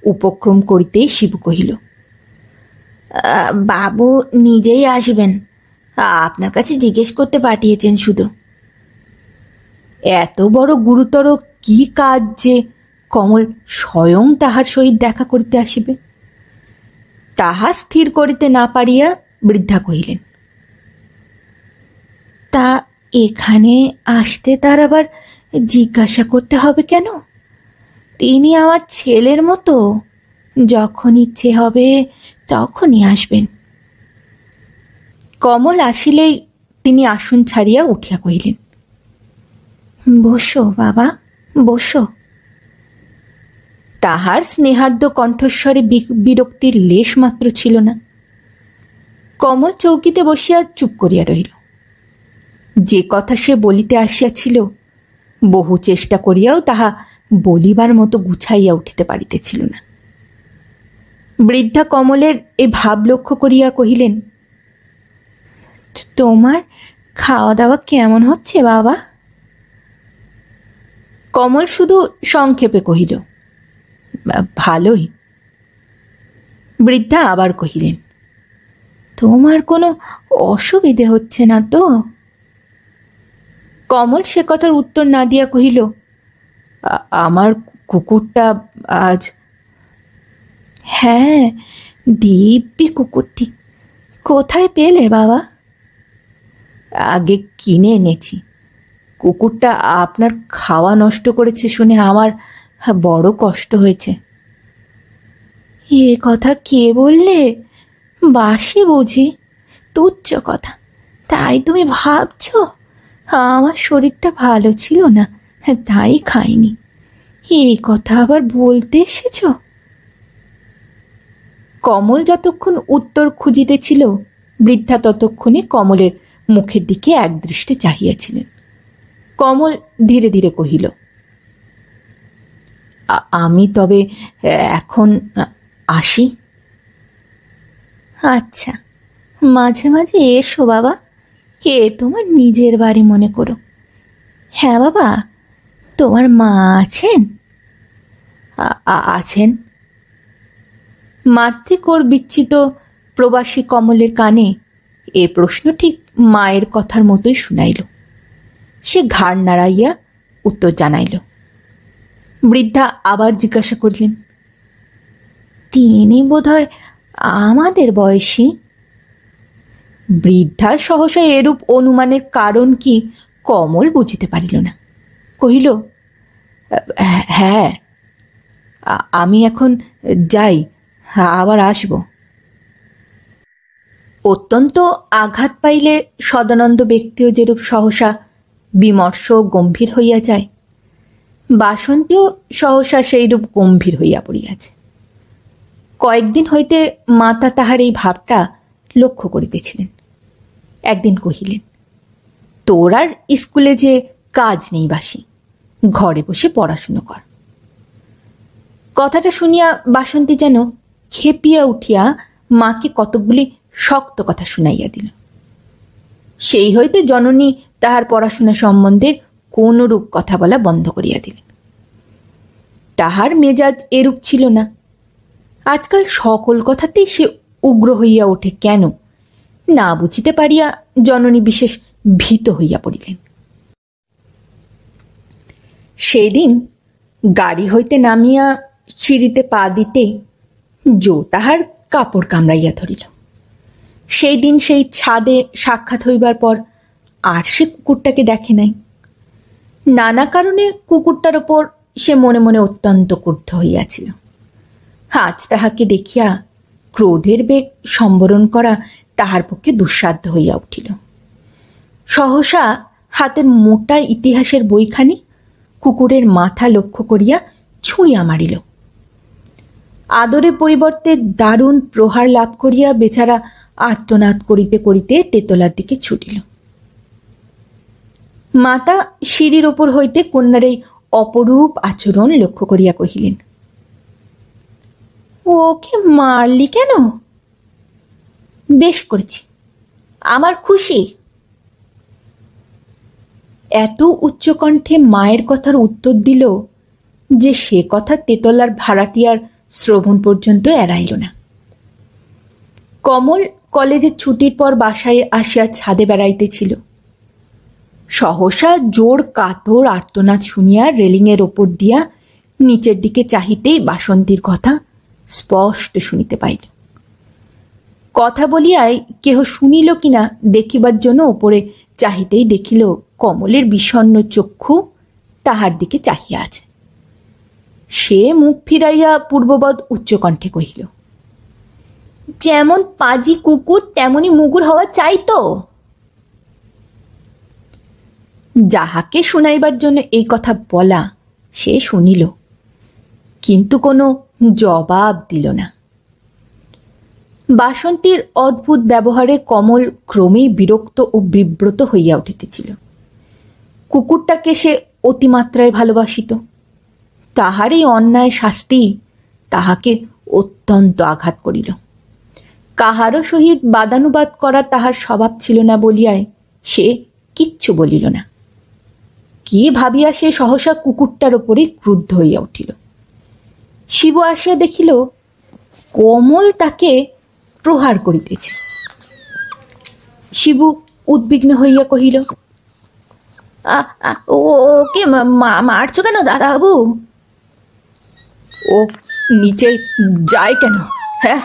উপক্রম করিতেই শিবু কহিল,
বাবু নিজেই আসবেন, আপনার কাছে জিজ্ঞেস করতে পাঠিয়েছেন শুধু।
এত বড় গুরুতর কি কাজ যে কমল স্বয়ং তাহার সহিত দেখা করিতে আসিবে? তাহা স্থির করিতে না পারিয়া বৃদ্ধা কহিলেন,
তা এখানে আসতে তার আবার জিজ্ঞাসা করতে হবে কেন? তিনি আমার ছেলের মতো, যখন ইচ্ছে হবে তখনই আসবেন।
কমল আসিলেই তিনি আসন ছাড়িয়া উঠিয়া কহিলেন,
বসো বাবা, বসো।
তাহার স্নেহার্দ্র কণ্ঠস্বরে বিরক্তির লেশ মাত্র ছিল না। কমল চৌকিতে বসিয়া চুপ করিয়া রহিল। যে কথা সে বলিতে আসিয়াছিল, বহু চেষ্টা করিয়াও তাহা বলিবার মতো গুছাইয়া উঠিতে পারিতেছিল না। বৃদ্ধা কমলের এই ভাব লক্ষ্য করিয়া কহিলেন, তোমার খাওয়া দাওয়া কেমন হচ্ছে বাবা? কমল শুধু সংক্ষেপে কহিল, ভালোই। বৃদ্ধা আবার কহিলেন, তোমার কোনো অসুবিধে হচ্ছে না তো? কমল সে কথার উত্তর না দিয়া কহিল, আমার কুকুরটা আজ। হ্যাঁ, দিব্যি কুকুরটি। কোথায় পেলে বাবা? আগে কিনে এনেছি। কুকুরটা আপনার খাওয়া নষ্ট করেছে শুনে আমার বড় কষ্ট হয়েছে। এ কথা কে বললে? বাসি বুঝি? তুচ্ছ কথা, তাই তুমি ভাবছ? আমার শরীরটা ভালো ছিল না, তাই খাইনি। এই কথা আবার বলতে এসেছ? কমল যতক্ষণ উত্তর খুঁজিতেছিল, বৃদ্ধা ততক্ষণে কমলের মুখের দিকে একদৃষ্টে চাহিয়াছিলেন। কমল ধীরে ধীরে কহিল, আমি তবে এখন আসি। আচ্ছা, মাঝে মাঝে এসো বাবা, এ তোমার নিজের বাড়ি মনে করো। হ্যাঁ বাবা, তোমার মা আছেন? আছেন। মাতৃকোর বিচ্ছিত প্রবাসী কমলের কানে এ প্রশ্ন ঠিক মায়ের কথার মতোই শুনাইল। সে ঘাড় নাড়াইয়া উত্তর জানাইল। বৃদ্ধা আবার জিজ্ঞাসা করলেন, তিনি বোধহয় আমাদের বয়সী? বৃদ্ধা সহসা এরূপ অনুমানের কারণ কি কমল বুঝিতে পারিল না। কহিল, হ্যাঁ, আমি এখন যাই, আবার আসব। অত্যন্ত আঘাত পাইলে সদানন্দ ব্যক্তিও যেরূপ সহসা বিমর্ষ গম্ভীর হইয়া যায়, বাসন্তীও সহসা সেইরূপ গম্ভীর হইয়া পড়িয়াছে। কয়েকদিন হইতে মাতা তাহার এই ভাবটা লক্ষ্য করিতেছিলেন। একদিন কহিলেন, তোর আর স্কুলে যে কাজ নেই বাসি, ঘরে বসে পড়াশুনো কর। কথাটা শুনিয়া বাসন্তী যেন খেপিয়া উঠিয়া মাকে কতকগুলি শক্ত কথা শুনাইয়া দিল। সেই হইতে জননী তাহার পড়াশোনা সম্বন্ধে কোনরূপ কথা বলা বন্ধ করিয়া দিলেন। তাহার মেজাজ এরূপ ছিল না। আজকাল সকল কথাতেই সে উগ্র হইয়া ওঠে কেন না বুঝিতে পারিয়া জননী বিশেষ ভীত হইয়া পড়িলেন। সেই দিন গাড়ি হইতে নামিয়া সিঁড়িতে পা দিতেই জো তাহার কাপড় কামড়াইয়া ধরিল। সেই দিন সেই ছাদে সাক্ষাৎ হইবার পর আর সে কুকুরটাকে দেখে নাই। নানা কারণে কুকুরটার ওপর সে মনে মনে অত্যন্ত ক্রুদ্ধ হইয়াছিল। আজ তাহাকে দেখিয়া ক্রোধের বেগ সম্বরণ করা তাহার পক্ষে দুঃসাধ্য হইয়া উঠিল। সহসা হাতের মোটা ইতিহাসের বইখানি কুকুরের মাথা লক্ষ্য করিয়া ছুঁড়িয়া মারিল। আদরের পরিবর্তে দারুণ প্রহার লাভ করিয়া বেচারা আর্তনাদ করিতে করিতে তেতলার দিকে ছুটিল। মাতা সিঁড়ির ওপর হইতে কন্যার এই অপরূপ আচরণ লক্ষ্য করিয়া কহিলেন, ওকে মারলি কেন? বেশ করেছি, আমার খুশি। এত উচ্চকণ্ঠে মায়ের কথার উত্তর দিল যে সে কথা তেতলার ভাড়াটিয়ার শ্রবণ পর্যন্ত এড়াইল না। কমল কলেজের ছুটির পর বাসায় আসিয়া ছাদে বেড়াইতেছিল। সহসা জোর কাতর আর্তনাদ শুনিয়া রেলিংয়ের ওপর দিয়া নিচের দিকে চাহিতেই বাসন্তীর কথা স্পষ্ট শুনিতে পাইল। কথা বলিয়াই কেহ শুনিল কিনা দেখিবার জন্য ওপরে চাহিতেই দেখিল কমলের বিষণ্ণ চক্ষু তাহার দিকে চাহিয়া আছে। সে মুখ ফিরাইয়া পূর্ববৎ উচ্চকণ্ঠে কহিল, যেমন পাজি কুকুর তেমনি মুগুর হওয়া চাই তো। যাহাকে শুনাইবার জন্য এই কথা বলা সে শুনিল, কিন্তু কোনো জবাব দিল না। বাসন্তীর অদ্ভুত ব্যবহারে কমল ক্রমেই বিরক্ত ও বিব্রত হইয়া উঠিতেছিল। কুকুরটাকে সে অতিমাত্রায় ভালোবাসিত। তাহার এই অন্যায় শাস্তি তাহাকে অত্যন্ত আঘাত করিল। কাহারও সহিত বাদানুবাদ করা তাহার স্বভাব ছিল না বলিয়ায় সে কিচ্ছু বলিল না। কি ভাবিয়া সে সহসা কুকুরটার ওপরে ক্রুদ্ধ হইয়া উঠিল। শিবু আসিয়া দেখিল কমল তাকে প্রহার করিতেছে। শিবু উদ্বিগ্ন হইয়া কহিল,
ওকে মারছো কেন দাদাবাবু?
ও নিচে যায় কেন? হ্যাঁ,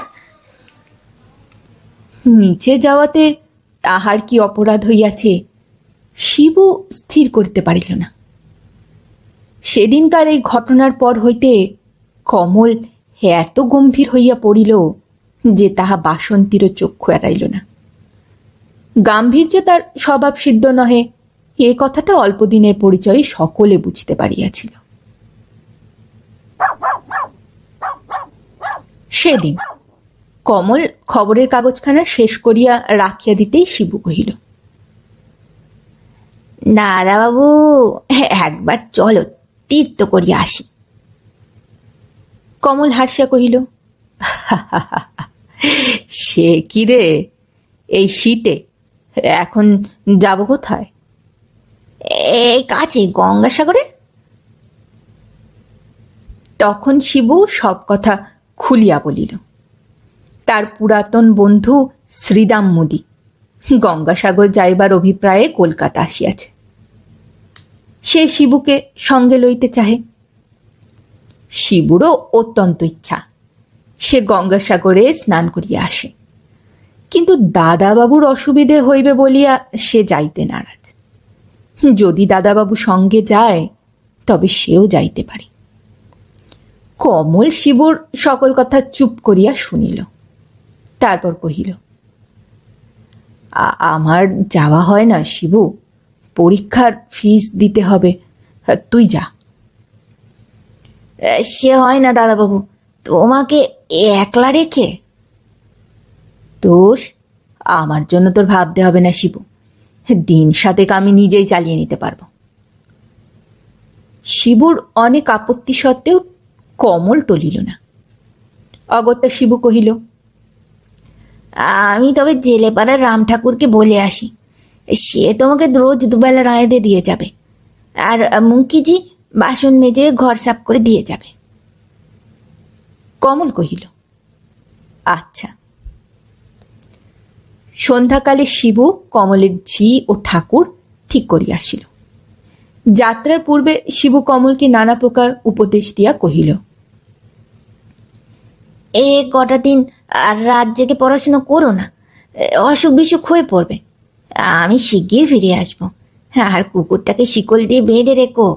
নিচে যাওয়াতে তাহার কি অপরাধ হইয়াছে শিবু স্থির করিতে পারিল না। সেদিনকার এই ঘটনার পর হইতে কমল এত গম্ভীর হইয়া পড়িল যে তাহা বাসন্তীরও চক্ষু এড়াইল না। গাম্ভীর্য তার স্বভাব সিদ্ধ নহে, এ কথাটা অল্পদিনের পরিচয়ে সকলে বুঝিতে পারিয়াছিল। সেদিন কমল খবরের কাগজখানা শেষ করিয়া রাখিয়া দিতেই শিবু কহিল,
দাদাবাবু একবার চলো তীর্থ করিয়া আসি।
কমল হাসিয়া কহিল, সে কি রে, এই শীতে এখন যাব কোথায়?
এই কাছে গঙ্গাসাগরে।
তখন শিবু সব কথা খুলিয়া বলিল। তার পুরাতন বন্ধু শ্রীদাম মোদি গঙ্গাসাগর যাইবার অভিপ্রায়ে কলকাতা আসিয়াছে। সে শিবুকে সঙ্গে লইতে চাহে। শিবুরও অত্যন্ত ইচ্ছা সে গঙ্গাসাগরে স্নান করিয়া আসে, কিন্তু দাদাবাবুর অসুবিধে হইবে বলিয়া সে যাইতে নারাজ। যদি দাদাবাবু সঙ্গে যায় তবে সেও যাইতে পারে। কমল শিবুর সকল কথা চুপ করিয়া শুনিল। তারপর কহিল, আমার যাওয়া হয় না শিবু, পরীক্ষার ফিস দিতে হবে, তুই যা।
সে হয় না দাদাবাবু, তোমাকে একলা রেখে।
দোষ আমার জন্য তোর ভাবতে হবে না শিবু, দিন সাতেক আমি নিজেই চালিয়ে নিতে পারবো। শিবুর অনেক আপত্তি সত্ত্বেও কমল টলিল না। অগত্যা শিবু কহিল,
আমি তবে জেলেপাড়ার রাম ঠাকুরকে বলে আসি, সে তোমাকে রোজ দুবেলা রাঁধে দিয়ে যাবে, আর মুখিজি বাসন মেজে ঘর সাফ করে দিয়ে যাবে।
কমল কহিল, আচ্ছা। সন্ধ্যাকালে শিবু কমলের ঝি ও ঠাকুর ঠিক করিয়া আসিল। যাত্রার পূর্বে শিবু কমলকে নানা প্রকার উপদেশ দিয়া কহিল,
এ কটা দিন আর রাত জেগে পড়াশোনা করো না, অসুখ বিসুখ হয়ে পড়বে। আমি শিগগির ফিরে আসবো, আর কুকুরটাকে শিকল দিয়ে বেঁধে রেখো,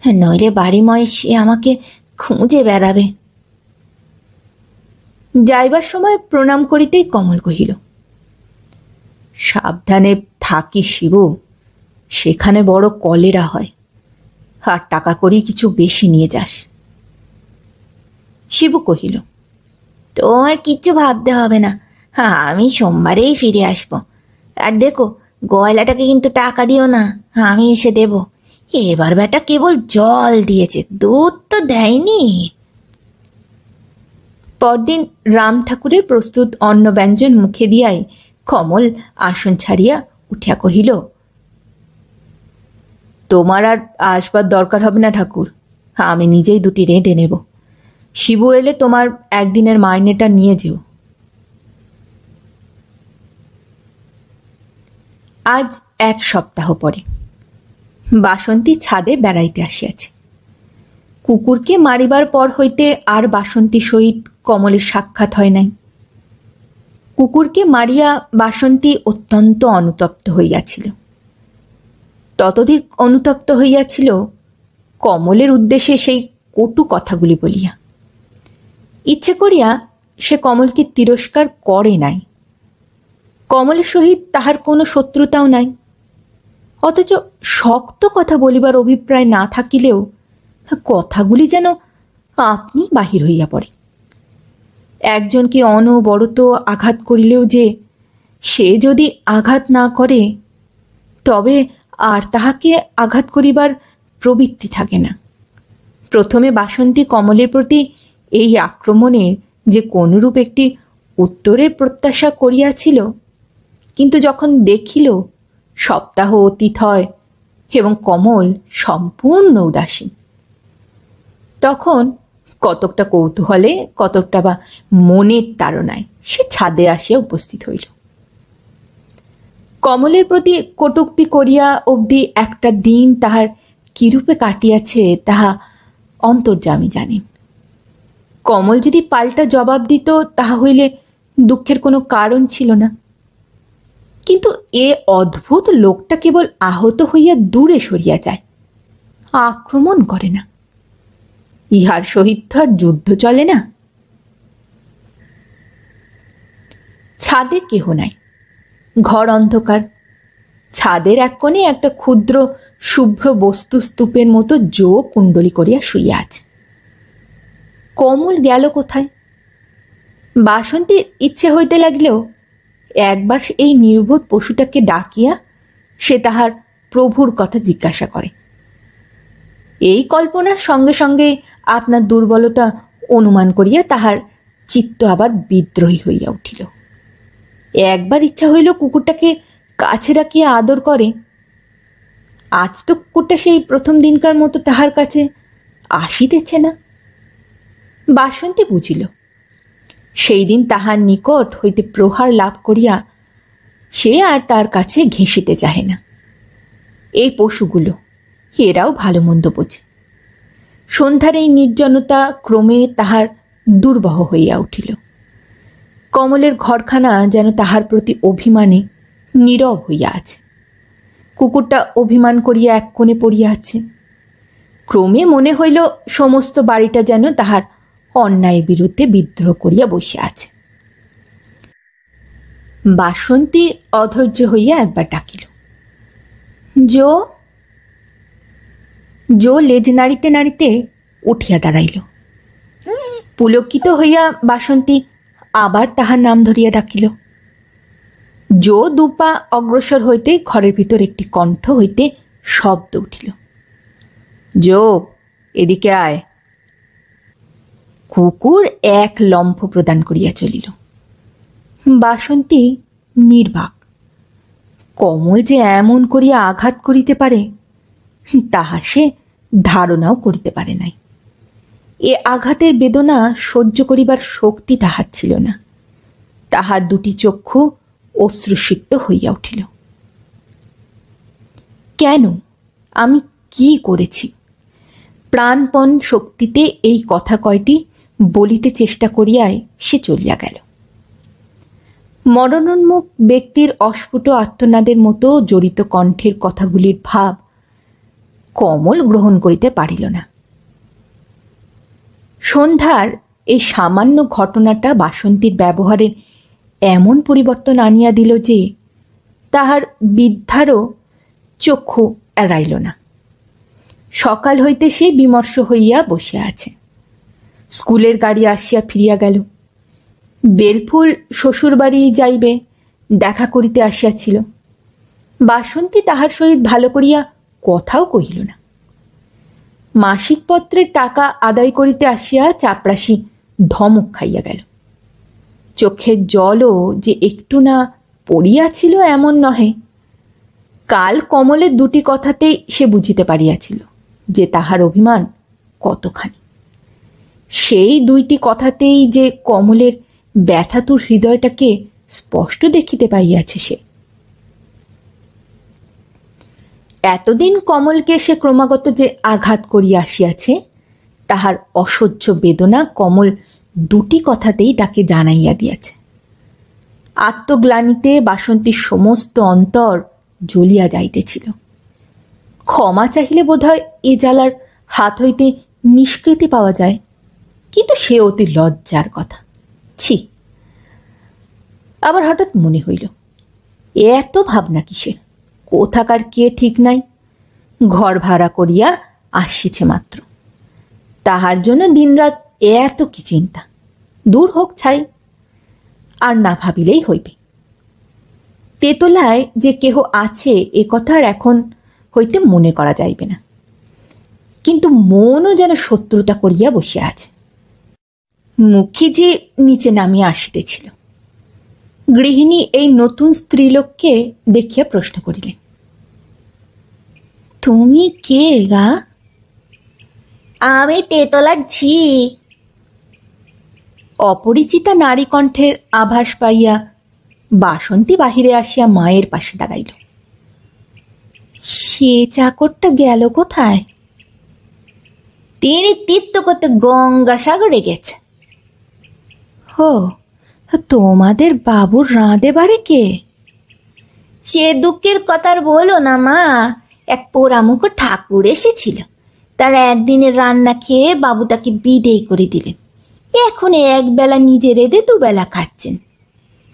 নইলে বাড়িময় সে আমাকে খুঁজে বেড়াবে।
যাইবার সময় প্রণাম করিতেই কমল কহিল, সাবধানে থাকিস শিবু, সেখানে বড় কলেরা হয়, আর টাকা করি কিছু বেশি নিয়ে যাস। শিবু কহিল,
তোমার কিচ্ছু ভাবতে হবে না, আমি সোমবারেই ফিরে আসবো। আর দেখো গয়লাটাকে কিন্তু টাকা দিও না, আমি এসে দেব। এবার বেটা কেবল জল দিয়েছে, দুধ তো দেয়নি।
পরদিন রাম ঠাকুরের প্রস্তুত অন্ন ব্যঞ্জন মুখে দিয়াই কমল আসন ছাড়িয়া উঠিয়া কহিল, তোমার আর আসবার দরকার হবে না ঠাকুর, আমি নিজেই দুটি রেঁধে নেব। শিবু এলে তোমার একদিনের মাইনেটা নিয়ে যেও। আজ 1 সপ্তাহ পরে বাসন্তী ছাদে বেড়াইতে আসিয়াছে। কুকুরকে মারিবার পর হইতে আর বাসন্তীর সহিত কমলের সাক্ষাৎ হয় নাই। কুকুরকে মারিয়া বাসন্তী অত্যন্ত অনুতপ্ত হইয়াছিল। ততোধিক অনুতপ্ত হইয়াছিল কমলের উদ্দেশ্যে সেই কটু কথাগুলি বলিয়া। ইচ্ছে করিয়া সে কমলকে তিরস্কার করে নাই। কমলের সহিত তাহার কোনো শত্রুতাও নাই, অথচ শক্ত কথা বলিবার অভিপ্রায় না থাকিলেও কথাগুলি যেন আপনি বাহির হইয়া পড়ে। একজনকে অনবরত আঘাত করিলেও যে সে যদি আঘাত না করে তবে আর তাহাকে আঘাত করিবার প্রবৃত্তি থাকে না। প্রথমে বাসন্তী কমলের প্রতি এই আক্রমণের যে কোনরূপ একটি উত্তরের প্রত্যাশা করিয়াছিল, কিন্তু যখন দেখিল সপ্তাহ অতীত হয় এবং কমল সম্পূর্ণ উদাসীন, তখন কতকটা কৌতূহলে, কতকটা বা মনের তাড়নায় সে ছাদে আসিয়া উপস্থিত হইল। কমলের প্রতি কটূক্তি করিয়া অবধি একটা দিন তাহার কিরূপে কাটিয়াছে তাহা অন্তর্যামী জানেন। কমল যদি পাল্টা জবাব দিত তাহা হইলে দুঃখের কোনো কারণ ছিল না, কিন্তু এ অদ্ভুত লোকটা কেবল আহত হইয়া দূরে সরিয়া যায়, আক্রমণ করে না। ইহার সহিত তো আর যুদ্ধ চলে না। ছাদে কেহ নাই, ঘর অন্ধকার। ছাদের এক কোণে একটা ক্ষুদ্র শুভ্র বস্তু স্তূপের মতো জো কুণ্ডলী করিয়া শুইয়া আছে। কমল গেল কোথায়? বাসন্তীর ইচ্ছে হইতে লাগিলেও একবার এই নির্বোধ পশুটাকে ডাকিয়া সে তাহার প্রভুর কথা জিজ্ঞাসা করে। এই কল্পনার সঙ্গে সঙ্গে আপনার দুর্বলতা অনুমান করিয়া তাহার চিত্ত আবার বিদ্রোহী হইয়া উঠিল। একবার ইচ্ছা হইল কুকুরটাকে কাছে রাখিয়া আদর করে। আজ তো কুকুরটা সেই প্রথম দিনকার মতো তাহার কাছে আসিতেছে না। বাসন্তী বুঝিল সেই দিন তাহার নিকট হইতে প্রহার লাভ করিয়া সে আর তার কাছে ঘেঁষিতে চাহে না। এই পশুগুলো এরাও ভালো মন্দ বোঝে। সন্ধ্যার এই নির্জনতা ক্রমে তাহার দুর্বহ হইয়া উঠিল। কমলের ঘরখানা যেন তাহার প্রতি অভিমানে নীরব হইয়া আছে। কুকুরটা অভিমান করিয়া এক কোণে পড়িয়া আছে। ক্রমে মনে হইল সমস্ত বাড়িটা যেন তাহার অন্যায়ের বিরুদ্ধে বিদ্রোহ করিয়া বসিয়া আছে। বাসন্তী অধৈর্য হইয়া একবার ডাকিল, জো। জো লেজ নাড়িতে নাড়িতে উঠিয়া দাঁড়াইল। পুলকিত হইয়া বাসন্তী আবার তাহার নাম ধরিয়া ডাকিল। জো দুপা অগ্রসর হইতে ঘরের ভিতর একটি কণ্ঠ হইতে শব্দ উঠিল, জো, এদিকে আয়। কুকুর এক লম্ফ প্রদান করিয়া চলিল। বাসন্তী নির্বাক। কমল যে এমন করিয়া আঘাত করিতে পারে তাহা সে ধারণাও করিতে পারে নাই। এ আঘাতের বেদনা সহ্য করিবার শক্তি তাহার ছিল না। তাহার দুটি চক্ষু অশ্রুসিক্ত হইয়া উঠিল। কেন? আমি কি করেছি? প্রাণপণ শক্তিতে এই কথা কয়টি বলিতে চেষ্টা করিয়াই সে চলিয়া গেল। মরণোন্মুখ ব্যক্তির অস্ফুট আর্তনাদের মতো জড়িত কণ্ঠের কথাগুলির ভাব কমল গ্রহণ করিতে পারিল না। সন্ধ্যার এই সামান্য ঘটনাটা বাসন্তীর ব্যবহারের এমন পরিবর্তন আনিয়া দিল যে তাহার বিদ্যারও চক্ষু এড়াইল না। সকাল হইতে সে বিমর্ষ হইয়া বসিয়া আছে। স্কুলের গাড়ি আসিয়া ফিরিয়া গেল। বেলফুল শ্বশুর বাড়ি যাইবে, দেখা করিতে আসিয়াছিল। বাসন্তী তাহার সহিত ভালো করিয়া কথাও কহিল না। মাসিক পত্রের টাকা আদায় করিতে আসিয়া চাপরাশি ধমক খাইয়া গেল। চোখের জলও যে একটু না পড়িয়াছিল এমন নহে। কাল কমলের দুটি কথাতেই সে বুঝিতে পারিয়াছিল যে তাহার অভিমান কতখানি। সেই দুইটি কথাতেই যে কমলের ব্যথাতুর হৃদয়টাকে স্পষ্ট দেখিতে পাইয়াছে সে। এতদিন কমলকে সে ক্রমাগত যে আঘাত করিয়া আসিয়াছে তাহার অসহ্য বেদনা কমল দুটি কথাতেই তাকে জানাইয়া দিয়াছে। আত্মগ্লানিতে বাসন্তীর সমস্ত অন্তর জ্বলিয়া যাইতেছিল। ক্ষমা চাহিলে বোধহয় এ জ্বালার হাত হইতে নিষ্কৃতি পাওয়া যায়, কিন্তু সে অতি লজ্জার কথা। ছি! আবার হঠাৎ মনে হইল, এত ভাবনা কিসের? কোথাকার কে ঠিক নাই, ঘর ভাড়া করিয়া আসিছে মাত্র, তাহার জন্য দিনরাত এত কি চিন্তা? দূর হোক ছাই, আর না ভাবিলেই হইবে। তেতলায় যে কেহ আছে এ কথা আর এখন হইতে মনে করা যাইবে না, কিন্তু মনও যেন শত্রুতা করিয়া বসিয়া আছে। মুখিজি নিচে নামিয়া আসিতেছিল। গৃহিণী এই নতুন স্ত্রীলোককে দেখিয়া প্রশ্ন করিলেন,
তুমি কে গা? আমি তেতলার ঝি।
অপরিচিতা নারী কণ্ঠের আভাস পাইয়া বাসন্তী বাহিরে আসিয়া মায়ের পাশে দাঁড়াইল।
সে চাকরটা গেল কোথায়? তিনি তীর্থ করতে গঙ্গাসাগরে গেছে।
ও, তোমাদের বাবুর রাঁধে বাড়ি কে?
সে দুঃখের কথা আর বলো না মা। এক পোড়ামুখ ঠাকুর এসেছিল, তার একদিনের রান্না খেয়ে বাবু তাকে বিদেয় করে দিলেন। এখন একবেলা নিজে রেঁধে দুবেলা খাচ্ছেন।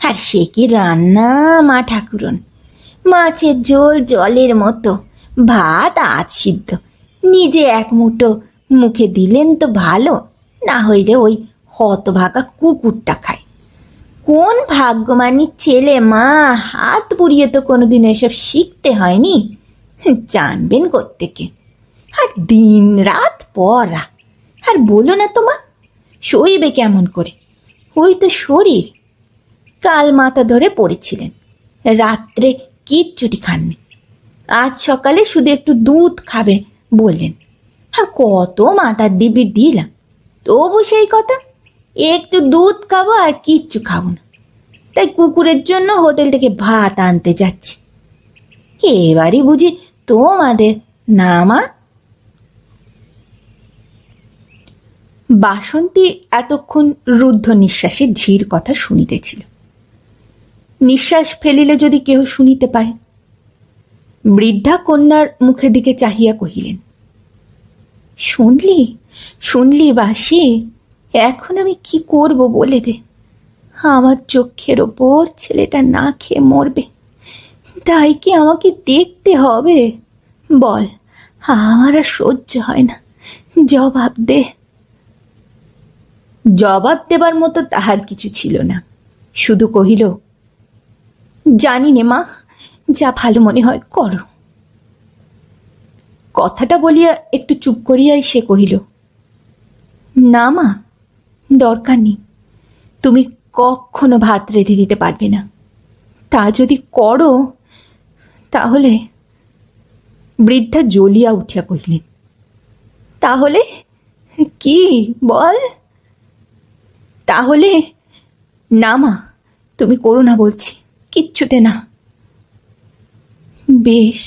আর সে কি রান্না মা ঠাকুরন! মাছের ঝোল জলের মতো, ভাত আধ সিদ্ধ। নিজে এক মুঠো মুখে দিলেন তো ভালো, না হইলে ওই হতভাগা কুকুরটা খায়। কোন ভাগ্যমানী ছেলে মা! হাত পুড়িয়ে তো কোনোদিন এসব শিখতে হয়নি, জানবেন কোত্থেকে? আর দিন রাত পড়া। আর বলো না তোমা, সইবে কেমন করে? ওই তো শরীর। কাল মাথা ধরে পড়েছিলেন, রাত্রে কিচ্ছুটি খাননি। আজ সকালে শুধু একটু দুধ খাবে বললেন। হ্যাঁ, কত মাথার দিবি দিলাম, তবু সেই কথা, একটু দুধ খাবো আর কিচ্ছু খাবো না। তাই কুকুরের জন্য হোটেল থেকে ভাত আনতে যাচ্ছি। এবারই বুঝি তোমাদের না মা?
বাসন্তী এতক্ষণ রুদ্ধ নিঃশ্বাসে ঝির কথা শুনিতেছিল। নিঃশ্বাস ফেলিলে যদি কেহ শুনিতে পায়। বৃদ্ধা কন্যার মুখের দিকে চাহিয়া কহিলেন, শুনলি শুনলি বাসি? এখন আমি কি করব বলে দে। আমার চোখের ওপর ছেলেটা না খেয়ে মরবে, তাই কি আমাকে দেখতে হবে? বল, আমার আর সহ্য হয় না, জবাব দে। জবাব দেবার মতো তাহার কিছু ছিল না, শুধু কহিল, জানি নে মা, যা ভালো মনে হয় করো। কথাটা বলিয়া একটু চুপ করিয়াই সে কহিল, না মা, দরকার নেই। তুমি কখনো ভাত রেঁধে দিতে পারবে না, তা যদি করো তাহলে। বৃদ্ধা জ্বলিয়া উঠিয়া কহিলেন, তাহলে কি বল? তাহলে না মা, তুমি করো না বলছি, কিচ্ছুতে না। বেশ,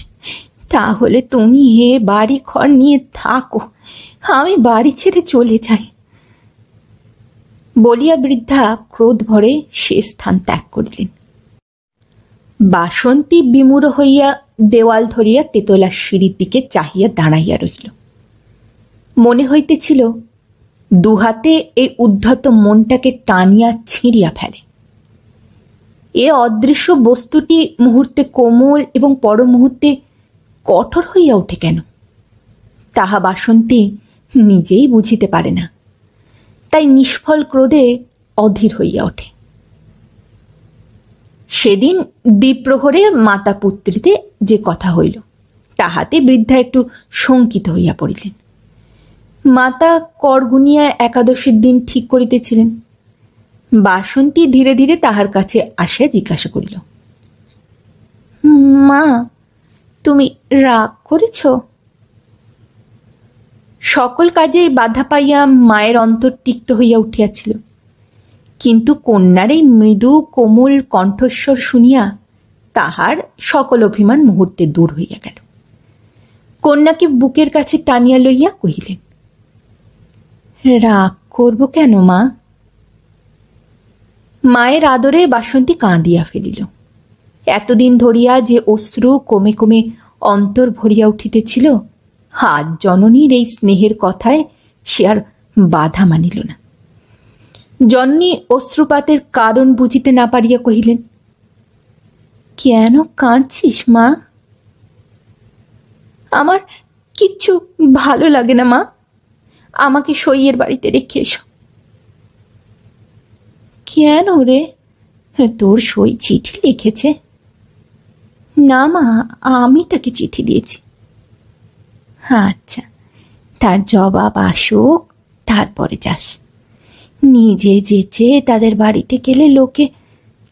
তাহলে তুমি এ বাড়ি ঘর নিয়ে থাকো, আমি বাড়ি ছেড়ে চলে যাই। বলিয়া বৃদ্ধা ক্রোধ ভরে সে স্থান ত্যাগ করিলেন। বাসন্তী বিমূঢ় হইয়া দেওয়াল ধরিয়া তেতলার সিঁড়ির দিকে চাহিয়া দাঁড়াইয়া রহিল। মনে হইতেছিল দুহাতে এই উদ্ধত মনটাকে টানিয়া ছিঁড়িয়া ফেলে। এ অদৃশ্য বস্তুটি মুহূর্তে কোমল এবং পর মুহূর্তে কঠোর হইয়া ওঠে কেন, তাহা বাসন্তী নিজেই বুঝিতে পারে না। তাই নিষ্ফল ক্রোধে অধীর হইয়া ওঠে। সেদিন দ্বিপ্রহরে মাতা পুত্রীতে যে কথা হইল, তাহাতে বৃদ্ধা একটু শঙ্কিত হইয়া পড়িলেন। মাতা করগুনিয়া একাদশীর দিন ঠিক করিতেছিলেন। বাসন্তী ধীরে ধীরে তাহার কাছে আসিয়া জিজ্ঞাসা করিল, মা, তুমি রাগ করেছ? সকল কাজে বাধা পাইয়া মায়ের অন্তর তিক্ত হইয়া উঠিয়াছিল, কিন্তু কন্যার এই মৃদু কোমল কণ্ঠস্বর শুনিয়া তাহার সকল অভিমান মুহূর্তে দূর হইয়া গেল। কন্যাকে বুকের কাছে টানিয়া লইয়া কহিলেন, রাগ করব কেন মা? মায়ের আদরে বাসন্তী কাঁদিয়া ফেলিল। এতদিন ধরিয়া যে অশ্রু কমে কমে অন্তর ভরিয়া উঠিতেছিল, আজ জননীর এই স্নেহের কথায় সে আর বাধা মানিল না। জননী অশ্রুপাতের কারণ বুঝিতে না পারিয়া কহিলেন, কেন কাঁদছিস মা? আমার কিচ্ছু ভালো লাগে না মা, আমাকে সইয়ের বাড়িতে রেখে এসো। কেন রে, তোর সই চিঠি লিখেছে? না মা, আমি তাকে চিঠি দিয়েছি। আচ্ছা, তার জবাব আসুক, তারপরে যাস।
নিজে যেচে তাদের বাড়িতে গেলে লোকে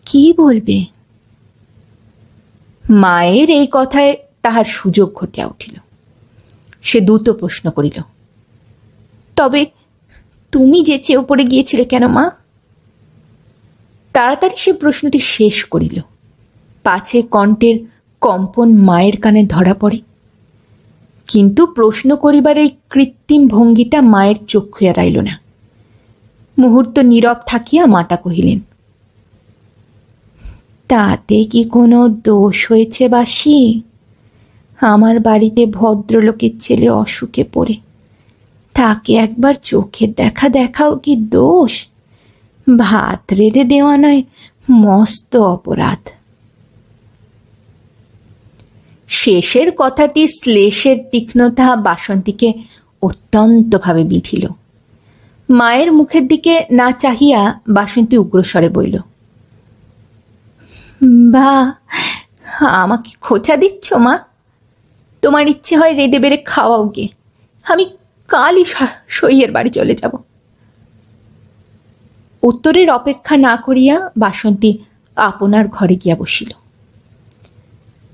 কি বলবে?
মায়ের এই কথায় তাহার সুযোগ ঘটিয়া উঠিল। সে দ্রুত প্রশ্ন করিল,
তবে তুমি যেচে ওপরে গিয়েছিলে কেন মা?
তাড়াতাড়ি সে প্রশ্নটি শেষ করিল, পাছে কণ্ঠের কম্পন মায়ের কানে ধরা পড়ে। কিন্তু প্রশ্ন করিবার এই কৃত্রিম ভঙ্গিটা মায়ের চক্ষু এড়াইল না। মুহূর্ত নীরব থাকিয়া মাতা কহিলেন,
তাতে কি কোনো দোষ হয়েছে বাসি? আমার বাড়িতে ভদ্রলোকের ছেলে অসুখে পড়ে তাকে একবার চোখের দেখা দেখাও কি দোষ? ভাত রেঁধে দেওয়া নয় মস্ত অপরাধ।
শেষের কথাটি শ্লেষের তীক্ষ্ণতা বাসন্তীকে অত্যন্তভাবে বিঁধিল। মায়ের মুখের দিকে না চাহিয়া বাসন্তী উগ্রস্বরে বলিল,
বা আমাকে খোঁচা দিচ্ছ মা? তোমার ইচ্ছে হয় রেঁধে বেড়ে খাওয়াও গে, আমি কালই সইয়ের বাড়ি চলে যাব।
উত্তরের অপেক্ষা না করিয়া বাসন্তী আপনার ঘরে গিয়া বসিল।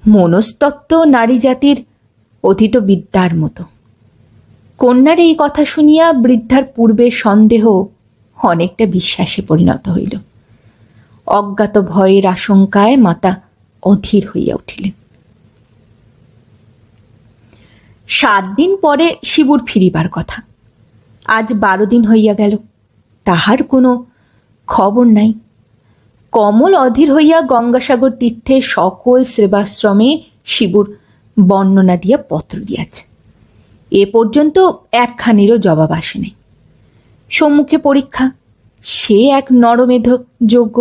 মনস্তত্ত্ব নারী জাতির অধীত বিদ্যার মতো। কন্যার এই কথা শুনিয়া বৃদ্ধার পূর্বে সন্দেহ অনেকটা বিশ্বাসে পরিণত হইল। অজ্ঞাত ভয়ের আশঙ্কায় মাতা অধীর হইয়া উঠিলেন। 7 দিন পরে শিবুর ফিরিবার কথা। আজ 12 দিন হইয়া গেল, তাহার কোনো খবর নাই। কমল অধীর হইয়া গঙ্গাসাগর তীর্থে সকল সেবাশ্রমে শিবুর বর্ণনা দিয়া পত্র দিয়াছে। এ পর্যন্ত একখানিরও জবাব আসে নাই। সম্মুখে পরীক্ষা, সে এক নরমেধ যজ্ঞ।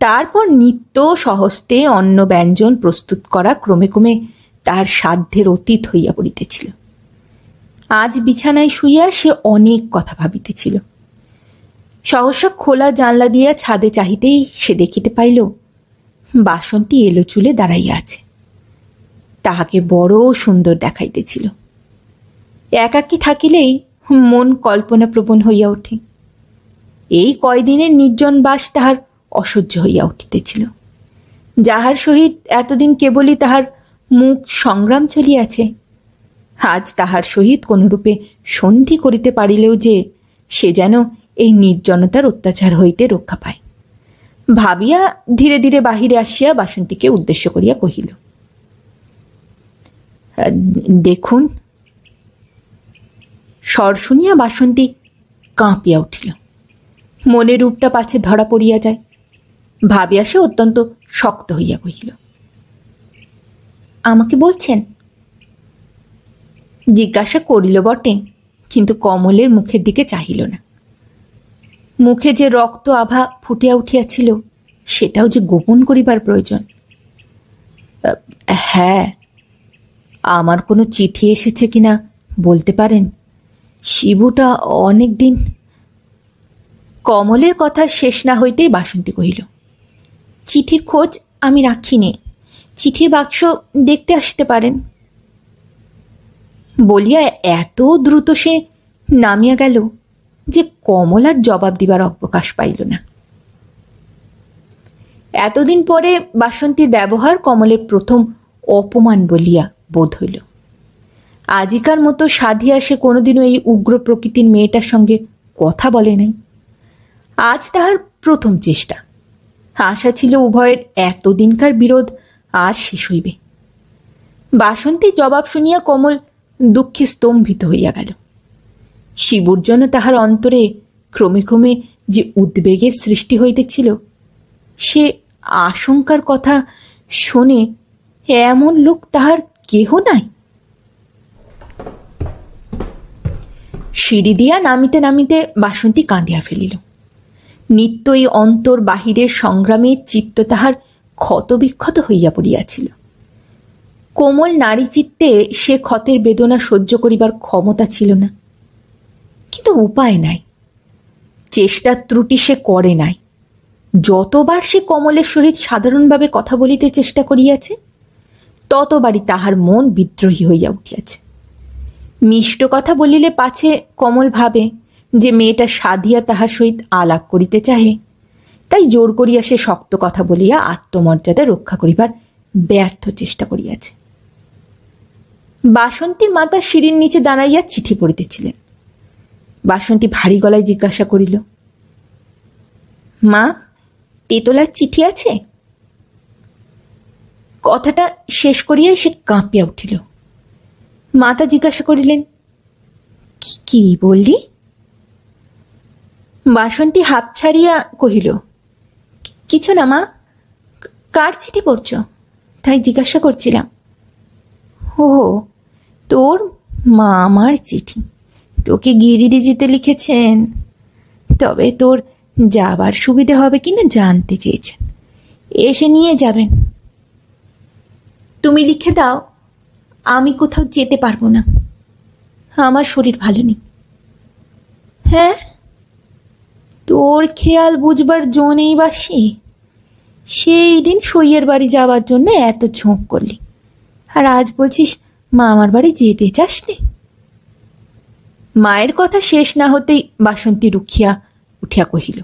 তারপর নিত্য সহস্তে অন্ন ব্যঞ্জন প্রস্তুত করা ক্রমে ক্রমে তার সাধ্যের অতীত হইয়া পড়িতেছিল। আজ বিছানায় শুইয়া সে অনেক কথা ভাবিতেছিল। সহসা খোলা জানলা দিয়া ছাদে চাহিতেই সে দেখিতে পাইল বাসন্তী এলো চুলে দাঁড়াইয়া আছে। তাহাকে বড় সুন্দর দেখাইতেছিল। একাকী থাকিলেই মন কল্পনাপ্রবণ হইয়া ওঠে। এই কয়দিনের নির্জন বাস তাহার অসহ্য হইয়া উঠিতেছিল। যাহার সহিত এতদিন কেবলই তাহার মুখ সংগ্রাম চলিয়াছে, আজ তাহার সহিত কোনরূপে সন্ধি করিতে পারিলেও যে সে যেন এই নির্জনতার অত্যাচার হইতে রক্ষা পায় ভাবিয়া ধীরে ধীরে বাহিরে আসিয়া বাসন্তীকে উদ্দেশ্য করিয়া কহিল, দেখুন। স্বর শুনিয়া বাসন্তী কাঁপিয়া উঠিল। মনের রূপটা পাছে ধরা পড়িয়া যায় ভাবিয়া সে অত্যন্ত শক্ত হইয়া কহিল,
আমাকে বলছেন?
জিজ্ঞাসা করিল বটে, কিন্তু কমলের মুখের দিকে চাহিল না। মুখে যে রক্ত আভা ফুটিয়া উঠিয়াছিল সেটাও যে গোপন করিবার প্রয়োজন। হ্যাঁ, আমার কোনো চিঠি এসেছে কিনা বলতে পারেন? শিবুটা অনেক দিন। কমলের কথা শেষ না হইতেই বাসন্তী কহিল,
চিঠির খোঁজ আমি রাখিনি, চিঠির বাক্স দেখতে আসতে পারেন।
বলিয়া এত দ্রুত সে নামিয়া গেল যে কমল আর জবাব দিবার অবকাশ পাইল না। এতদিন পরে বাসন্তীর ব্যবহার কমলের প্রথম অপমান বলিয়া বোধ হইল। আজিকার মতো সাধিয়া সে কোনোদিনও এই উগ্র প্রকৃতির মেয়েটার সঙ্গে কথা বলে নাই। আজ তাহার প্রথম চেষ্টা। আশা ছিল উভয়ের এতদিনকার বিরোধ আজ শেষ হইবে। বাসন্তীর জবাব শুনিয়া কমল দুঃখে স্তম্ভিত হইয়া গেল। শিবুর জন্য তাহার অন্তরে ক্রমে ক্রমে যে উদ্বেগের সৃষ্টি হইতেছিল, সে আশঙ্কার কথা শোনে এমন লোক তাহার কেহ নাই। সিঁড়ি দিয়া নামিতে নামিতে বাসন্তী কাঁদিয়া ফেলিল। নিত্যই অন্তর বাহিরের সংগ্রামে চিত্ত তাহার ক্ষতবিক্ষত হইয়া পড়িয়াছিল। কোমল নারী চিত্তে সে ক্ষতের বেদনা সহ্য করিবার ক্ষমতা ছিল না, কিন্তু উপায় নাই। চেষ্টা ত্রুটি সে করে নাই। যতবার সে কমলের সহিত সাধারণভাবে কথা বলিতে চেষ্টা করিয়াছে, ততবারই তাহার মন বিদ্রোহী হইয়া উঠিয়াছে। মিষ্ট কথা বলিলে পাছে কমল ভাবে যে মেয়েটা সাধিয়া তাহার সহিত আলাপ করিতে চাহে, তাই জোর করিয়া সে শক্ত কথা বলিয়া আত্মমর্যাদা রক্ষা করিবার ব্যর্থ চেষ্টা করিয়াছে। বাসন্তীর মাতা সিঁড়ির নিচে দাঁড়াইয়া চিঠি পড়িতেছিলেন। বাসন্তী ভারী গলায় জিজ্ঞাসা করিল, মা, তেতলার চিঠি আছে? কথাটা শেষ করিয়া সে কাঁপিয়া উঠিল। মাতা জিজ্ঞাসা করিলেন, কি বললি? বাসন্তী হাঁপ ছাড়িয়া কহিল, কিছু না মা, কার চিঠি পড়ছ তাই জিজ্ঞাসা করছিলাম। ও, তোর মামার চিঠি, তোকে গিরিডি যেতে লিখেছেন, তবে তোর যাবার সুবিধে হবে কিনা জানতে চেয়েছেন, এসে নিয়ে যাবেন। তুমি লিখে দাও, আমি কোথাও যেতে পারবো না, আমার শরীর ভালো নেই। হ্যাঁ, তোর খেয়াল বুঝবার জো নেই বাসি, সেই দিন সইয়ের বাড়ি যাবার জন্য এত ঝোঁক করলি, আর আজ বলছিস মামার বাড়ি যেতে চাসনি। মায়ের কথা শেষ না হতেই বাসন্তী রুখিয়া উঠিয়া কহিল,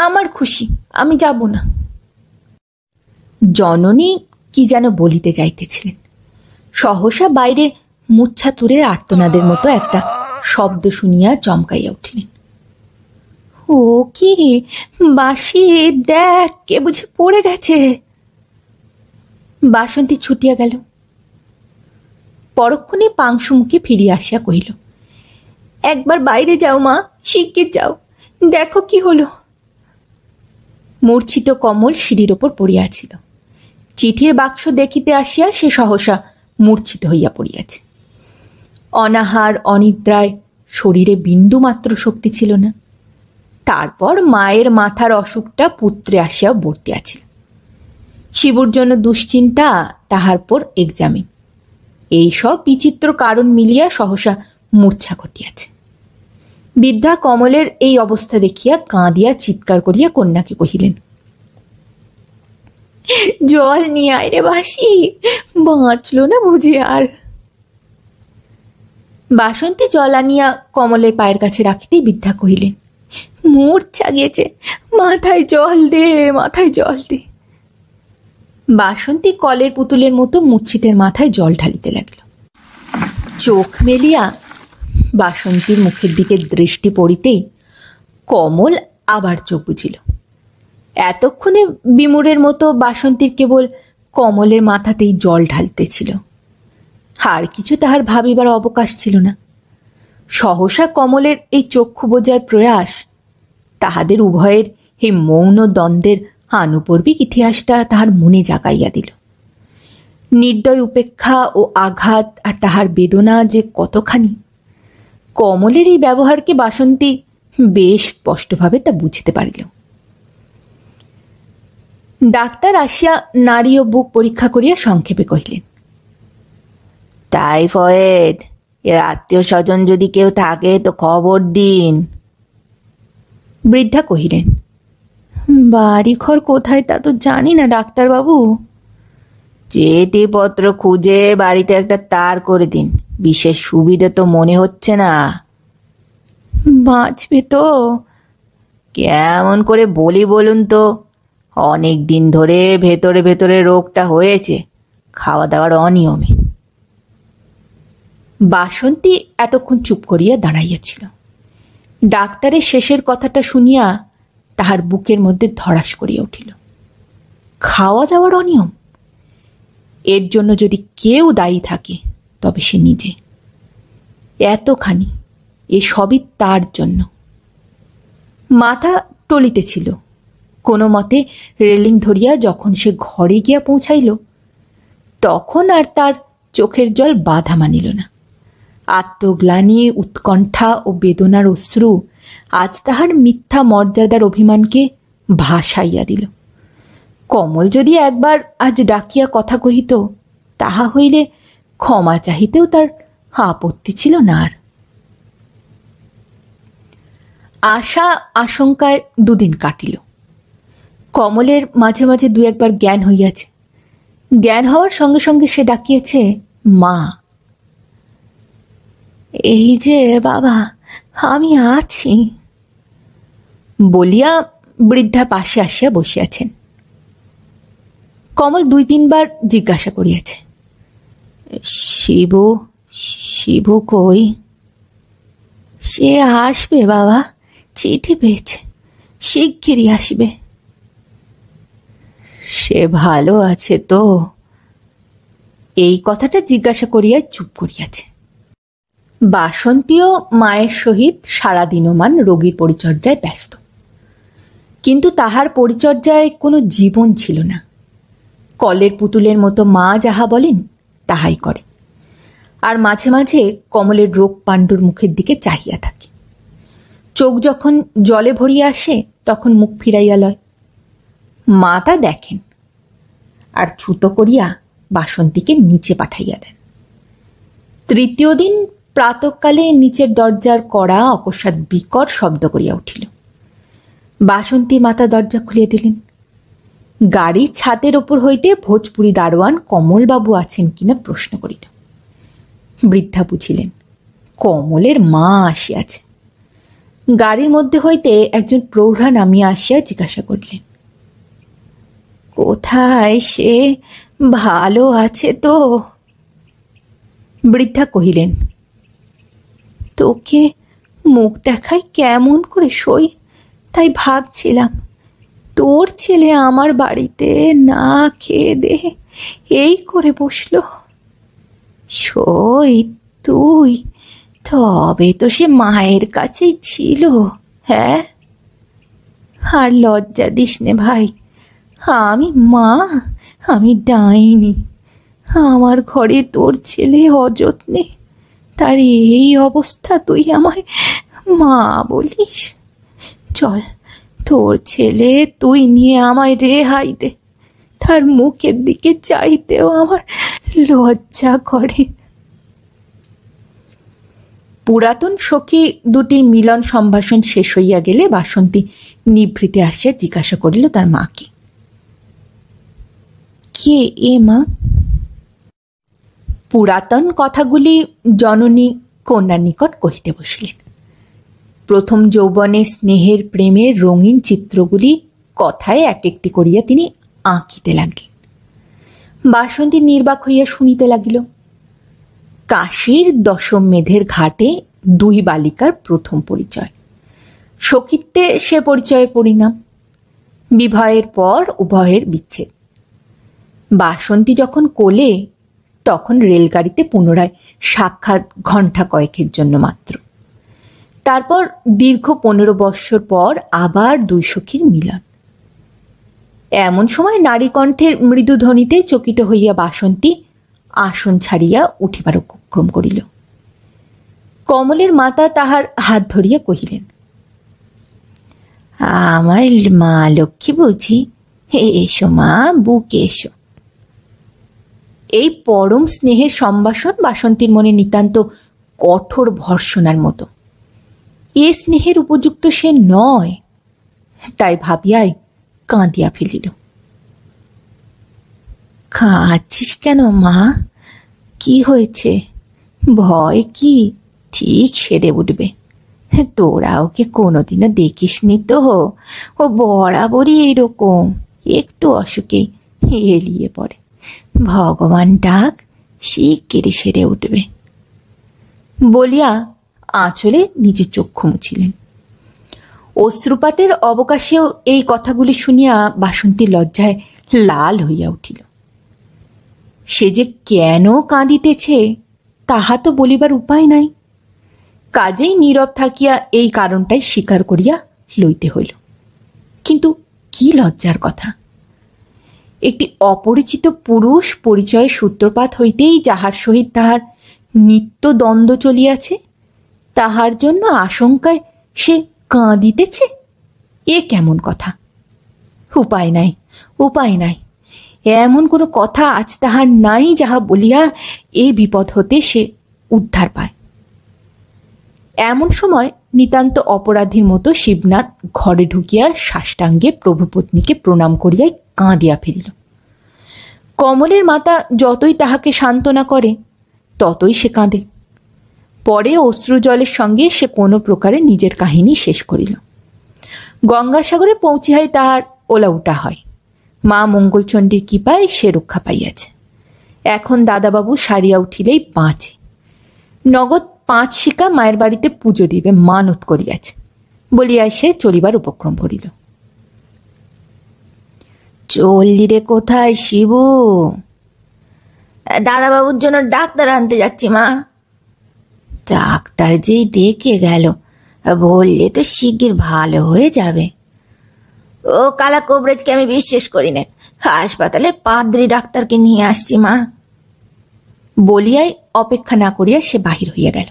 আমার খুশি, আমি যাব না। জননী কি যেন বলিতে যাইতেছিলেন, সহসা বাইরে মুচ্ছাতুরের আর্তনাদের মতো একটা শব্দ শুনিয়া চমকাইয়া উঠিলেন। ও কি বাসি, দেখ, কে বুঝি পড়ে গেছে। বাসন্তী ছুটিয়া গেল। পরক্ষণে পাংশু মুখে ফিরিয়া আসিয়া কহিল, একবার বাইরে যাও মা, শিগগির যাও, দেখো কি হলো। মূর্ছিত কমল সিঁড়ির ওপর পড়িয়াছিল। চিঠির বাক্স দেখিতে আসিয়া সে সহসা মূর্ছিত হইয়া পড়িয়াছে। অনাহার অনিদ্রায় শরীরে বিন্দু মাত্র শক্তি ছিল না। তারপর মায়ের মাথার অসুখটা পুত্রে আসিয়া বর্তিয়াছিল। শিবুর জন্য দুশ্চিন্তা, তাহার পর এক্সামিন, এইসব বিচিত্র কারণ মিলিয়া সহসা মূর্ছা ঘটিয়াছে। বৃদ্ধা কমলের এই অবস্থা দেখিয়া কাঁদিয়া চিৎকার করিয়া কন্যাকে কহিলেন, জল নিয়ে আয় রে বাসি, বাঁচল না বুঝি আর। বাসন্তী জল আনিয়া কমলের পায়ের কাছে রাখিতেই বৃদ্ধা কহিলেন, মূর্ছা গেছে, মাথায় জল দে, মাথায় জল দে। বাসন্তী কলের পুতুলের মতো মূর্ছিতের মাথায় জল ঢালিতে লাগল। চোখ মেলিয়া বাসন্তীর মুখের দিকে দৃষ্টি পড়িতেই কমল আবার চোখ বুঝিল। এতক্ষণে বিমূঢ়ের মতো বাসন্তীর কেবল কমলের মাথাতেই জল ঢালতেছিল, আর কিছু তাহার ভাবিবার অবকাশ ছিল না। সহসা কমলের এই চক্ষু বোঝার প্রয়াস তাহাদের উভয়ের এই মৌন দ্বন্দ্বের আনুপর্বিক ইতিহাসটা তাহার মনে জাগাইয়া দিল। নির্দয় উপেক্ষা ও আঘাত আর তাহার বেদনা যে কতখানি, কমলের এই ব্যবহারকে বাসন্তী বেশ স্পষ্টভাবে তা বুঝতে পারিল। ডাক্তার আসিয়া নাড়ি ও বুক পরীক্ষা করিয়া সংক্ষেপে কহিলেন, টাইফয়েড, এর আত্মীয় স্বজন যদি কেউ থাকে তো খবর দিন। বৃদ্ধা কহিলেন, বাড়ি ঘর কোথায় তা তো জানি না ডাক্তারবাবু। চিঠিপত্র খুঁজে বাড়িতে একটা তার করে দিন, বিশেষ সুবিধে তো মনে হচ্ছে না। বাঁচবে তো? কেমন করে বলি বলুন তো, অনেক দিন ধরে ভেতরে ভেতরে রোগটা হয়েছে, খাওয়া দাওয়ার অনিয়মে। বাসন্তী এতক্ষণ চুপ করিয়া দাঁড়াইয়াছিল। ডাক্তারের শেষের কথাটা শুনিয়া তাহার বুকের মধ্যে ধড়াস করিয়া উঠিল। খাওয়া দাওয়ার অনিয়ম? এর জন্য যদি কেউ দায়ী থাকে তবে সে নিজে। এতখানি, এ সবই তার জন্য। মাথা টলিতেছিল। কোনো মতে রেলিং ধরিয়া যখন সে ঘরে গিয়া পৌঁছাইল, তখন আর তার চোখের জল বাধা মানিল না। আত্মগ্লানি, উৎকণ্ঠা ও বেদনার অশ্রু আজ তাহার মিথ্যা মর্যাদার অভিমানকে ভাসাইয়া দিল। কমল যদি একবার আজ ডাকিয়া কথা কহিত, তাহা হইলে ক্ষমা চাহিতেও তার আপত্তি ছিল না আর। আশা আশঙ্কায় দুদিন কাটিল। কমলের মাঝে মাঝে দু একবার জ্ঞান হইয়াছে। জ্ঞান হওয়ার সঙ্গে সঙ্গে সে ডাকিয়েছে মা। এই যে বাবা, আমি আছি বলিয়া বৃদ্ধা পাশে আসিয়া বসিয়াছেন। কমল 2-3 বার জিজ্ঞাসা করিয়াছে, শিবু শিবু কই? সে আসবে বাবা, চিঠি পেয়েছে, শিগগিরই আসবে। সে ভালো আছে তো? এই কথাটা জিজ্ঞাসা করিয়া চুপ করিয়াছে। বাসন্তীও মায়ের সহিত সারাদিনমান রোগীর পরিচর্যায় ব্যস্ত, কিন্তু তাহার পরিচর্যায় কোনো জীবন ছিল না। কলের পুতুলের মতো মা যাহা বলেন তাহাই করে, আর মাঝে মাঝে কমলের রোগ পাণ্ডুর মুখের দিকে চাহিয়া থাকে। চোখ যখন জলে ভরিয়া আসে তখন মুখ ফিরাইয়া লয়। মা তা দেখেন, আর ছুতো করিয়া বাসন্তীকে নিচে পাঠাইয়া দেন। 3য় দিন প্রাতঃকালে নিচের দরজার কড়া অকস্মাৎ বিকট শব্দ করিয়া উঠিল। বাসন্তী মাতা দরজা খুলিয়া দিলেন। গাড়ির ছাদের ওপর হইতে ভোজপুরি দারোয়ান কমলবাবু আছেন কিনা প্রশ্ন করিল। বৃদ্ধা বুঝিলেন কমলের মা আসিয়াছে। গাড়ির মধ্যে হইতে একজন প্রৌঢ়া নামিয়া আসিয়া জিজ্ঞাসা করিলেন, কোথায় সে? ভালো আছে তো? বৃদ্ধা কহিলেন, তোকে মুখ দেখাই কেমন করে সই, তাই ভাবছিলাম তোর ছেলে আমার বাড়িতে না খেয়ে দে এই করে বসল। সই তুই? তবে তো সে মায়ের কাছেই ছিল। হ্যাঁ, আর লজ্জা দিস নে ভাই, আমি মা, আমি ডাইনি। আমার ঘরে তোর ছেলে অযত্নে, তার এই অবস্থা, তুই আমায় মা বলিস? চল, তোর ছেলে তুই নিয়ে আমায় রেহাই দে। তার মুখের দিকে চাইতেও আমার লজ্জা করে। পুরাতন সখী দুটির মিলন সম্ভাষণ শেষ হইয়া গেলে বাসন্তী নিভৃতে আসিয়া জিজ্ঞাসা করিল তার মাকে, কে এ মা? পুরাতন কথাগুলি জননী কন্যার নিকট কহিতে বসিলেন। প্রথম যৌবনে স্নেহের প্রেমের রঙিন চিত্রগুলি কথায় এক একটি করিয়া তিনি আঁকিতে লাগলেন। বাসন্তী নির্বাক হইয়া শুনিতে লাগিল। কাশীর দশমেধের ঘাটে 2 বালিকার প্রথম পরিচয়। সখিত্বে সে পরিচয়ের পরিণাম। বিবাহের পর উভয়ের বিচ্ছেদ। বাসন্তী যখন কোলে, তখন রেলগাড়িতে পুনরায় সাক্ষাৎ ঘণ্টা কয়েকের জন্য মাত্র। তারপর দীর্ঘ 15 বৎসর পর আবার 2 সখীর মিলন। এমন সময় নারীকণ্ঠের মৃদু ধ্বনিতে চকিত হইয়া বাসন্তী আসন ছাড়িয়া উঠিবার উপক্রম করিল। কমলের মাতা তাহার হাত ধরিয়া কহিলেন, আমার মা লক্ষ্মী বুঝি, এসো মা, বুকে এসো। এই পরম স্নেহের সম্ভাষণ বাসন্তীর মনে নিতান্ত কঠোর ভর্সনার মতো। এ স্নেহের উপযুক্ত সে নয়, তাই ভাবিয়াই কাঁদিয়া ফেলিল। কাঁদছিস কেন মা? কি হয়েছে? ভয় কি? ঠিক সেরে উঠবে। তোরা ওকে কোনোদিনও দেখিসনি তো, ও বরাবরই এরকম, একটু অসুখেই এলিয়ে পড়ে। ভগবান ডাক, শিগগিরই সেরে উঠবে বলিয়া আঁচলে নিজের চক্ষু মুছিলেন। অশ্রুপাতের অবকাশেও এই কথাগুলি শুনিয়া বাসন্তী লজ্জায় লাল হইয়া উঠিল। সে যে কেন কাঁদিতেছে তাহা তো বলিবার উপায় নাই। কাজেই নীরব থাকিয়া এই কারণটাই স্বীকার করিয়া লইতে হইল। কিন্তু কি লজ্জার কথা! একটি অপরিচিত পুরুষ পরিচয়ের সূত্রপাত হইতেই যাহার সহিত তাহার নিত্য দ্বন্দ্ব চলিয়াছে, তাহার জন্য আশঙ্কায় সে কাঁদিতেছে, এ কেমন কথা! উপায় নাই, উপায় নাই। এমন কোনো কথা আজ তাহার নাই যাহা বলিয়া এ বিপদ হতে সে উদ্ধার পায়। এমন সময় নিতান্ত অপরাধীর মতো শিবনাথ ঘরে ঢুকিয়া সাষ্টাঙ্গে প্রভুপত্নীকে প্রণাম করিয়াই কাঁদিয়া ফেলিল। কমলের মাতা যতই তাহাকে সান্ত্বনা করে ততই সে কাঁদে। পরে অশ্রুজলের সঙ্গে সে কোনো প্রকারে নিজের কাহিনী শেষ করিল। গঙ্গাসাগরে পৌঁছিয়াই তাহার ওলাউটা হয়। মা মঙ্গলচণ্ডীর কৃপায় সে রক্ষা পাইয়াছে। এখন দাদাবাবু সারিয়া উঠিলেই বাঁচে। নগদ 5 শিকা মায়ের বাড়িতে পুজো দিবে মানত করিয়াছে বলিয়া সে চলিবার উপক্রম করিল।
চললি রে কোথায় শিবু? দাদাবাবুর জন্য ডাক্তার আনতে যাচ্ছি মা। ডাক্তার যেই ডেকে গেল, বললে তো শিগগির ভালো হয়ে যাবে। ও কালা কোবরেজকে আমি বিশ্বাস করি না, হাসপাতালে পাদ্রী ডাক্তারকে নিয়ে আসছি মা।
বলিয়াই অপেক্ষা না করিয়া সে বাহির হইয়া গেল।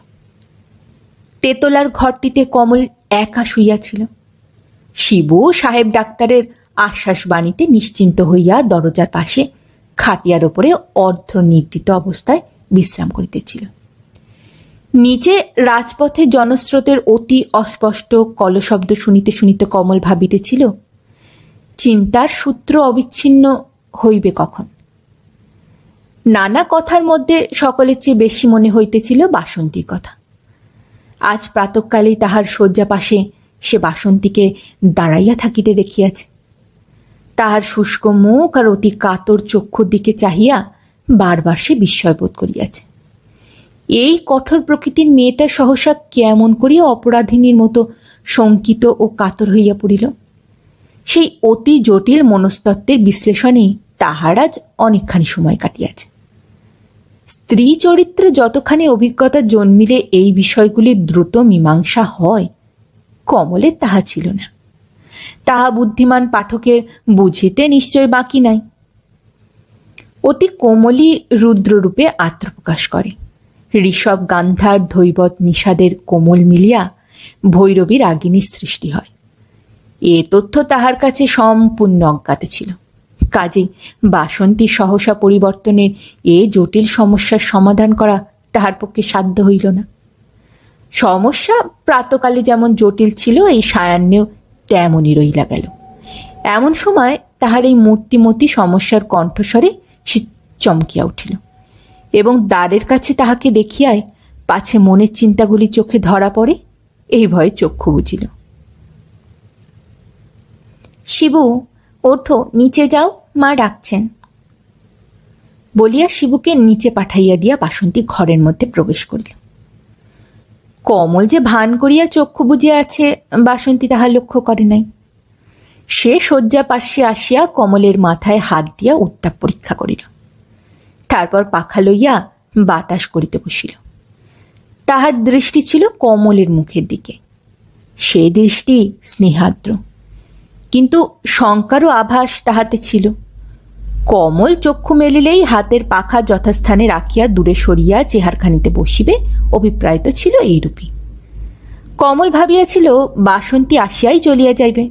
তেতলার ঘরটিতে কমল একা শুইয়াছিল। শিবু সাহেব ডাক্তারের আশ্বাসবাণীতে নিশ্চিন্ত হইয়া দরজার পাশে খাটিয়ার ওপরে অর্ধনিদ্রিত অবস্থায় বিশ্রাম করিতেছিল। নিচে রাজপথে জনস্রোতের অতি অস্পষ্ট কলশব্দ শুনিতে শুনিতে কমল ভাবিতেছিল, চিন্তার সূত্র অবিচ্ছিন্ন হইবে কখন। নানা কথার মধ্যে সকলের চেয়ে বেশি মনে হইতেছিল বাসন্তীর কথা। আজ প্রাতঃকালেই তাহার শয্যা পাশে সে বাসন্তীকে দাঁড়াইয়া থাকিতে দেখিয়াছে। তাহার শুষ্ক মুখ আর অতি কাতর চক্ষুর দিকে চাহিয়া বারবার সে বিস্ময় বোধ করিয়াছে। এই কঠোর প্রকৃতির মেয়েটা সহসা কেমন করিয়া অপরাধিনীর মতো শঙ্কিত ও কাতর হইয়া পড়িল। সেই অতি জটিল মনস্তত্ত্বের বিশ্লেষণেই তাহার আজ অনেকখানি সময় কাটিয়াছে। স্ত্রী চরিত্রে যতখানি অভিজ্ঞতা জন্মিলে এই বিষয়গুলির দ্রুত মীমাংসা হয়, কমলের তাহা ছিল না। তাহা বুদ্ধিমান পাঠকের বুঝিতে নিশ্চয় বাকি নাই। অতি কোমলই রুদ্ররূপে আত্মপ্রকাশ করে। ঋষভ গান্ধার ধৈবত নিষাদের কোমল মিলিয়া ভৈরবীর রাগিনীর সৃষ্টি হয়। এ তথ্য তাহার কাছে সম্পূর্ণ অজ্ঞাত ছিল। কাজেই বাসন্তীর সহসা পরিবর্তনের এ জটিল সমস্যার সমাধান করা তাহার পক্ষে সাধ্য হইল না। সমস্যা প্রাতকালে যেমন জটিল ছিল, এই সায়াহ্নেও তেমনই রহিলা গেল। এমন সময় তাহার এই মূর্তিমতী সমস্যার কণ্ঠস্বরে সে চমকিয়া উঠিল এবং দ্বারের কাছে তাহাকে দেখিয়াই পাছে মনের চিন্তাগুলি চোখে ধরা পড়ে এই ভয়ে চক্ষু বুজিল।
শিবু, ওঠো, নিচে যাও, মা ডাকছেন
বলিয়া শিবুকে নিচে পাঠাইয়া দিয়া বাসন্তী ঘরের মধ্যে প্রবেশ করিল। কমল যে ভান করিয়া চক্ষু বুজিয়া আছে বাসন্তী তাহা লক্ষ্য করে নাই। সে শয্যা পার্শ্বে আসিয়া কমলের মাথায় হাত দিয়া উত্তাপ পরীক্ষা করিল। তারপর পাখা লইয়া বাতাস করিতে বসিল। তাহার দৃষ্টি ছিল কমলের মুখের দিকে। সে দৃষ্টি স্নেহাদ্র, কিন্তু শঙ্কারও আভাস তাহাতে ছিল। কমল চক্ষু মেলিলেই হাতের পাখা যথাস্থানে রাখিয়া দূরে সরিয়া চেহারখানিতে বসিবে, অভিপ্রায়িত ছিল এইরূপী। কমল ভাবিয়াছিল বাসন্তী আসিয়াই চলিয়া যাইবে,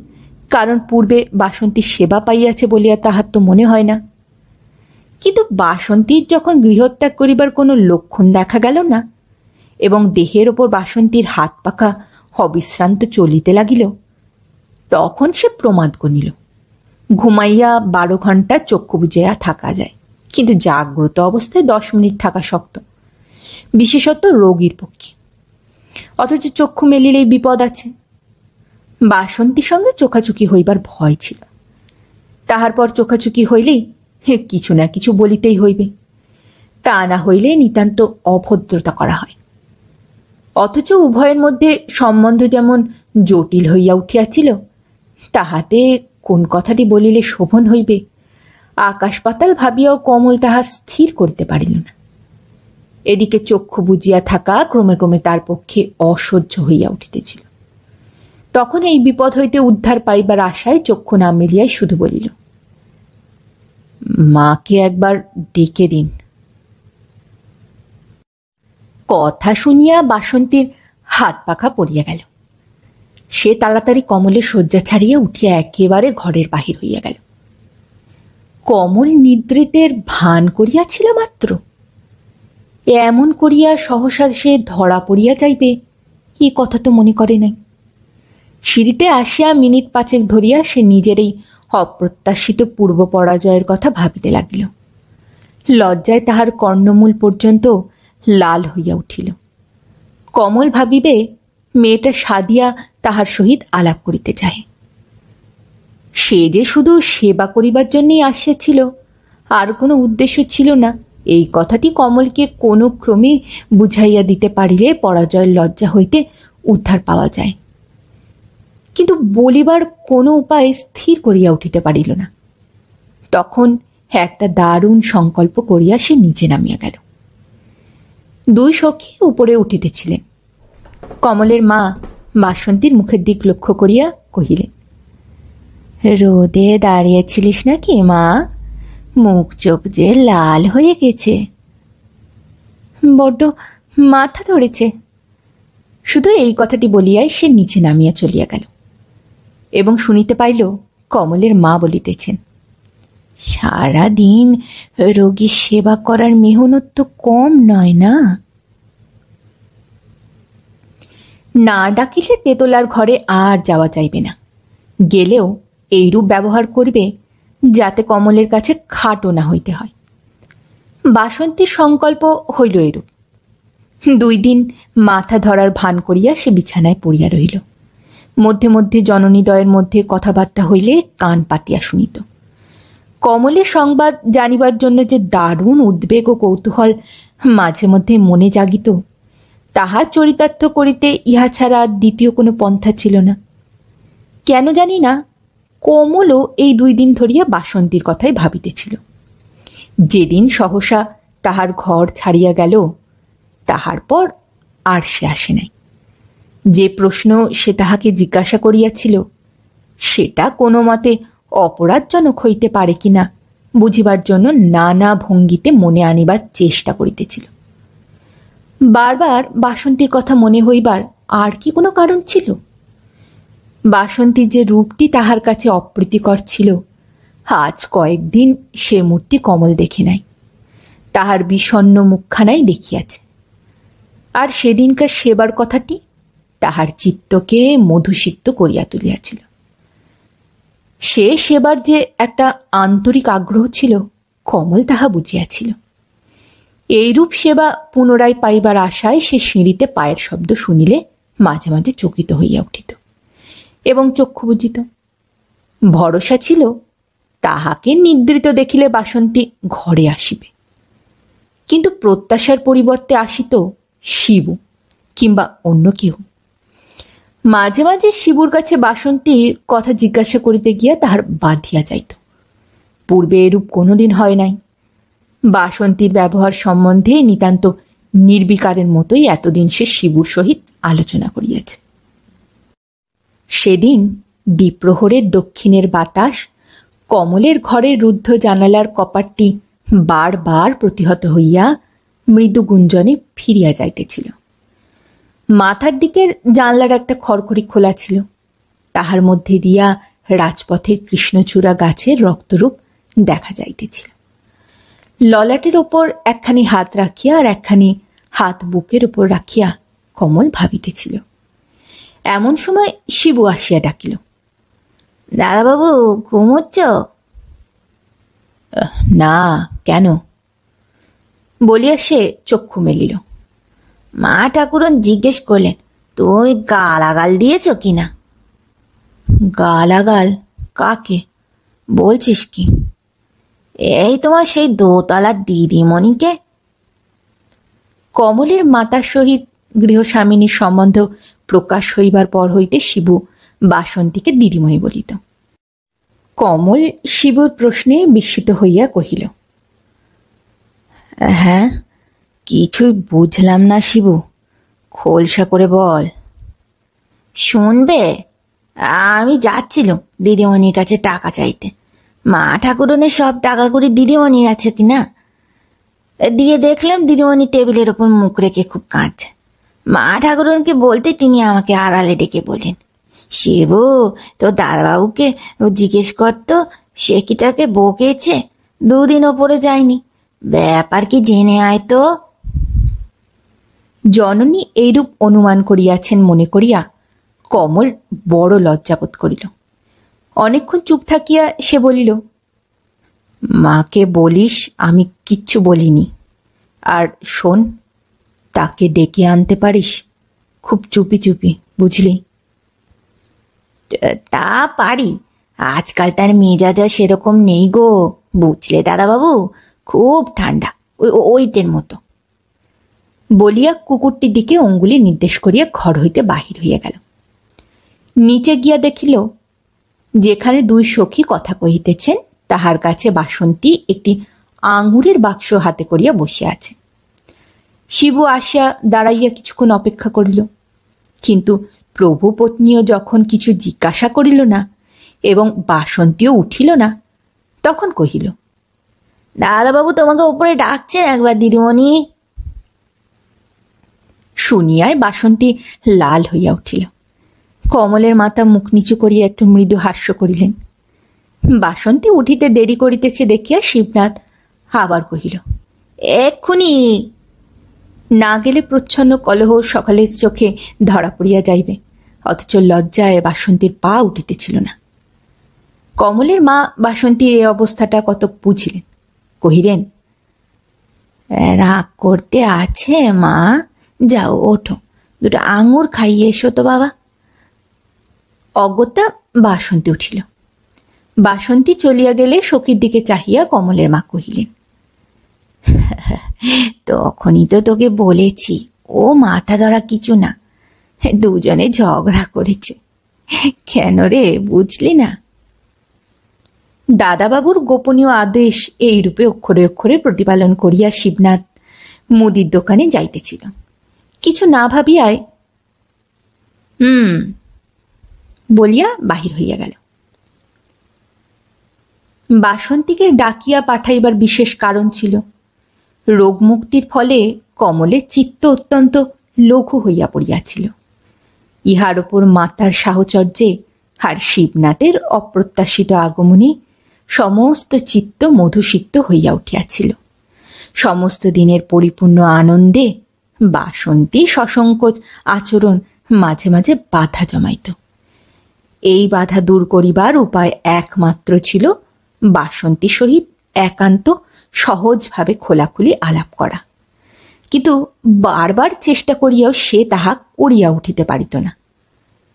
কারণ পূর্বে বাসন্তীর সেবা পাইয়াছে বলিয়া তাহার তো মনে হয় না। কিন্তু বাসন্তীর যখন গৃহত্যাগ করিবার কোনো লক্ষণ দেখা গেল না এবং দেহের ওপর বাসন্তীর হাত পাখা অবিশ্রান্ত চলিতে লাগিল, তখন সে প্রমাদ গণিল। ঘুমাইয়া 12 ঘণ্টা চক্ষু বুজিয়া থাকা যায়, কিন্তু জাগ্রত অবস্থায় 10 মিনিট থাকা শক্ত, বিশেষত রোগীর পক্ষে। অথচ চক্ষু মেলিলেই বিপদ আছে। বাসন্তীর সঙ্গে চোখাচুকি হইবার ভয় ছিল। তাহার পর চোখাচুকি হইলেই কিছু না কিছু বলিতেই হইবে, তা না হইলে নিতান্ত অভদ্রতা করা হয়। অথচ উভয়ের মধ্যে সম্বন্ধ যেমন জটিল হইয়া উঠিয়াছিল, তাহাতে কোন কথাটি বলিলে শোভন হইবে আকাশ পাতাল ভাবিয়াও কমল তাহা স্থির করিতে পারিল না। এদিকে চক্ষু বুজিয়া থাকা ক্রমে ক্রমে তার পক্ষে অসহ্য হইয়া উঠিতেছিল। তখন এই বিপদ হইতে উদ্ধার পাইবার আশায় চক্ষু না মেলিয়াই শুধু বলিল, মাকে একবার ডেকে দিন। কথা শুনিয়া বাসন্তীর হাত পাখা পড়িয়া গেল। সে তাড়াতাড়ি কমলের শয্যা ছাড়িয়া উঠিয়া একেবারে ঘরের বাহির হইয়া গেল। কমল নিদ্রিতের ভান করিয়াছিল মাত্র, এমন করিয়া সহসা সে ধরা পড়িয়া যাইবে এ কথা তো মনে করে নাই। সিঁড়িতে আসিয়া মিনিট 5 ধরিয়া সে নিজের এই অপ্রত্যাশিত পূর্ব পরাজয়ের কথা ভাবিতে লাগিল। লজ্জায় তাহার কর্ণমূল পর্যন্ত লাল হইয়া উঠিল। কমল ভাবিবে মেয়েটা সাদিয়া তাহার সহিত আলাপ করিতে চাহে। সে যে শুধু সেবা করিবার জন্যই আসিয়াছিল, আর কোনো উদ্দেশ্য ছিল না, এই কথাটি কমলকে কোনো ক্রমে বুঝাইয়া দিতে পারিলে পরাজয়ের লজ্জা হইতে উদ্ধার পাওয়া যায়। কিন্তু বলিবার কোনো উপায় স্থির করিয়া উঠিতে পারিল না। তখন একটা দারুণ সংকল্প করিয়া সে নিচে নামিয়া গেল। দুই সখী উপরে উঠিতেছিলেন। কমলের মা বাসন্তীর মুখের দিক লক্ষ্য করিয়া কহিলেন, রোদে দাঁড়িয়েছিলিস নাকি মা? মুখ চোখ যে লাল হয়ে গেছে। বড্ড মাথা ধরেছে। শুধু এই কথাটি বলিয়াই সে নিচে নামিয়া চলিয়া গেল এবং শুনিতে পাইল কমলের মা বলিতেছেন, সারা দিন রোগীর সেবা করার মেহনত তো কম নয় না। না ডাকিলে তেতলার ঘরে আর যাওয়া যাইবে না। গেলেও এইরূপ ব্যবহার করবে যাতে কমলের কাছে খাটো না হইতে হয়। বাসন্তীর সংকল্প হইল এরূপ। 2 দিন মাথা ধরার ভান করিয়া সে বিছানায় পড়িয়া রহিল। মধ্যে মধ্যে জননীদ্বয়ের মধ্যে কথাবার্তা হইলে কান পাতিয়া শুনিত। কমলের সংবাদ জানিবার জন্য যে দারুণ উদ্বেগ ও কৌতূহল মাঝে মধ্যে মনে জাগিত, তাহার চরিতার্থ করিতে ইহা ছাড়া দ্বিতীয় কোনো পন্থা ছিল না। কেন জানি না, কমলও এই 2 দিন ধরিয়া বাসন্তীর কথাই ভাবিতেছিল। যেদিন সহসা তাহার ঘর ছাড়িয়া গেল, তাহার পর আর সে আসে নাই। যে প্রশ্ন সে তাহাকে জিজ্ঞাসা করিয়াছিল, সেটা কোনো মতে অপরাধজনক হইতে পারে কিনা বুঝিবার জন্য নানা ভঙ্গিতে মনে আনিবার চেষ্টা করিতেছিল। বারবার বাসন্তীর কথা মনে হইবার আর কি কোনো কারণ ছিল? বাসন্তীর যে রূপটি তাহার কাছে অপ্রীতিকর ছিল, আজ কয়েকদিন সে মূর্তি কমল দেখে নাই। তাহার বিষণ্ণ মুখখানাই দেখিয়াছে। আর সেদিনকার সেবার কথাটি তাহার চিত্তকে মধুসিক্ত করিয়া তুলিয়াছিল। সে সেবার যে একটা আন্তরিক আগ্রহ ছিল, কমল তাহা বুঝিয়াছিল। এইরূপ সেবা পুনরায় পাইবার আশায় সে সিঁড়িতে পায়ের শব্দ শুনিলে মাঝে মাঝে চকিত হইয়া উঠিত এবং চক্ষু বুজিত। ভরসা ছিল তাহাকে নিদ্রিত দেখিলে বাসন্তী ঘরে আসিবে, কিন্তু প্রত্যাশার পরিবর্তে আসিত শিবু কিংবা অন্য কেউ। মাঝে মাঝে শিবুর কাছে বাসন্তী কথা জিজ্ঞাসা করিতে গিয়া তাহার বাধিয়া যাইত। পূর্বে এরূপ কোনোদিন হয় নাই। বাসন্তীর ব্যবহার সম্বন্ধে নিতান্ত নির্বিকারের মতোই এতদিন সে শিবুর সহিত আলোচনা করিয়াছে। সেদিন দ্বিপ্রহরের দক্ষিণের বাতাস কমলের ঘরের রুদ্ধ জানালার কপাটটি বারবার প্রতিহত হইয়া মৃদু গুঞ্জনে ফিরিয়া যাইতেছিল। মাথার দিকের জানলার একটা খড়খড়ি খোলা ছিল, তাহার মধ্যে দিয়া রাজপথের কৃষ্ণচূড়া গাছের রক্তরূপ দেখা যাইতেছিল। ললাটের ওপর একখানি হাত রাখিয়া আর একখানি হাত বুকের ওপর রাখিয়া কমল ভাবিতেছিল। এমন সময় শিবু আসিয়া ডাকিল, দাদাবাবু ঘুমোচ্ছ? না, কেন? বলিয়া সে চক্ষু মেলিল। মা ঠাকুরন জিজ্ঞেস করলেন তুই গালাগাল দিয়েছ কিনা। গালাগাল? কাকে বলছিস কি? এই তোমার সেই দোতলার দিদিমণিকে। কমলের মাতার সহিত গৃহস্বামিনীর সম্বন্ধ প্রকাশ হইবার পর হইতে শিবু বাসন্তীকে দিদিমণি বলিত। কমল শিবুর প্রশ্নে বিস্মিত হইয়া কহিল, হ্যাঁ, কিছুই বুঝলাম না শিবু, খোলসা করে বল। শুনবে, আমি যাচ্ছিলাম দিদিমণির কাছে টাকা চাইতে। মা ঠাকুরনের সব টাকা করে দিদিমণির আছে কিনা দিয়ে দেখলাম দিদিমণি টেবিলের ওপর মুখ রেখে খুব কাঁদছে। মা ঠাকুরনকে বলতে তিনি আমাকে আড়ালে ডেকে বললেন, শিবু তোর দাদাবাবুকে জিজ্ঞেস করতো সে কি তাকে বকেছে, 2 দিন ওপরে যায়নি, ব্যাপার কি জেনে আয় তো। জননী এইরূপ অনুমান করিয়াছেন মনে করিয়া কমল বড় লজ্জাবোধ করিল। অনেকক্ষণ চুপ থাকিয়া সে বলিল, মাকে বলিস আমি কিচ্ছু বলিনি। আর শোন, তাকে ডেকে আনতে পারিস? খুব চুপি চুপি, বুঝলি?
তা পারি, আজকাল তার মেজাজ সেরকম নেই গো, বুঝলে দাদাবাবু, খুব ঠান্ডা, ওইটের মতো।
বলিয়া কুকুরটির দিকে অঙ্গুলি নির্দেশ করিয়া ঘর হইতে বাহির হইয়া গেল। নিচে গিয়া দেখিল যেখানে দুই সখী কথা কহিতেছেন তাহার কাছে বাসন্তী একটি আঙুরের বাক্স হাতে করিয়া বসিয়া আছে। শিবু আসিয়া দাঁড়াইয়া কিছুক্ষণ অপেক্ষা করিল, কিন্তু প্রভু পত্নীও যখন কিছু জিজ্ঞাসা করিল না এবং বাসন্তীও উঠিল না, তখন কহিল,
দাদাবাবু তোমাকে উপরে ডাকছেন একবার দিদিমণি।
শুনিয়ায় বাসন্তী লাল হইয়া উঠিল। কমলের মাথা মুখ নিচু করিয়া একটু মৃদু হাস্য করিলেন। বাসন্তী উঠিতে দেরি করিতেছে দেখিয়া শিবনাথ আবার কহিল,
এক্ষুনি
না গেলে প্রচ্ছন্ন কলহ সকালের চোখে ধরা পড়িয়া যাইবে। অথচ লজ্জায় বাসন্তীর পা উঠিতেছিল না। কমলের মা বাসন্তীর এই অবস্থাটা কত বুঝিলেন। কহিলেন,
রাগ করতে আছে মা, যাও ওঠো, দুটো আঙুর খাইয়ে এসো তো বাবা।
অগত্যা বাসন্তী উঠিল। বাসন্তী চলিয়া গেলে সখীর দিকে চাহিয়া কমলের মা কহিলেন,
তখনই তো তোকে বলেছি ও মাথা ধরা কিছু না, দুজনে ঝগড়া করেছে। কেন রে, বুঝলি না?
দাদাবাবুর গোপনীয় আদেশ এইরূপে অক্ষরে অক্ষরে প্রতিপালন করিয়া শিবনাথ মুদির দোকানে যাইতেছিল। কিছু না ভাবিয়ায় বলিয়া বাহির হইয়া গেল। বাসন্তীকে ডাকিয়া পাঠাইবার বিশেষ কারণ ছিল। রোগমুক্তির ফলে কমলের চিত্ত অত্যন্ত লঘু হইয়া পড়িয়াছিল। ইহার উপর মাতার সাহচর্যে আর শিবনাথের অপ্রত্যাশিত আগমনে সমস্ত চিত্ত মধুসিক্ত হইয়া উঠিয়াছিল। সমস্ত দিনের পরিপূর্ণ আনন্দে বাসন্তী সসংকোচ আচরণ মাঝে মাঝে বাধা জমাইত। এই বাধা দূর করিবার উপায় একমাত্র ছিল বাসন্তীর সহিত একান্ত সহজভাবে খোলাখুলি আলাপ করা। কিন্তু বারবার চেষ্টা করিয়াও সে তাহা করিয়া উঠিতে পারিত না।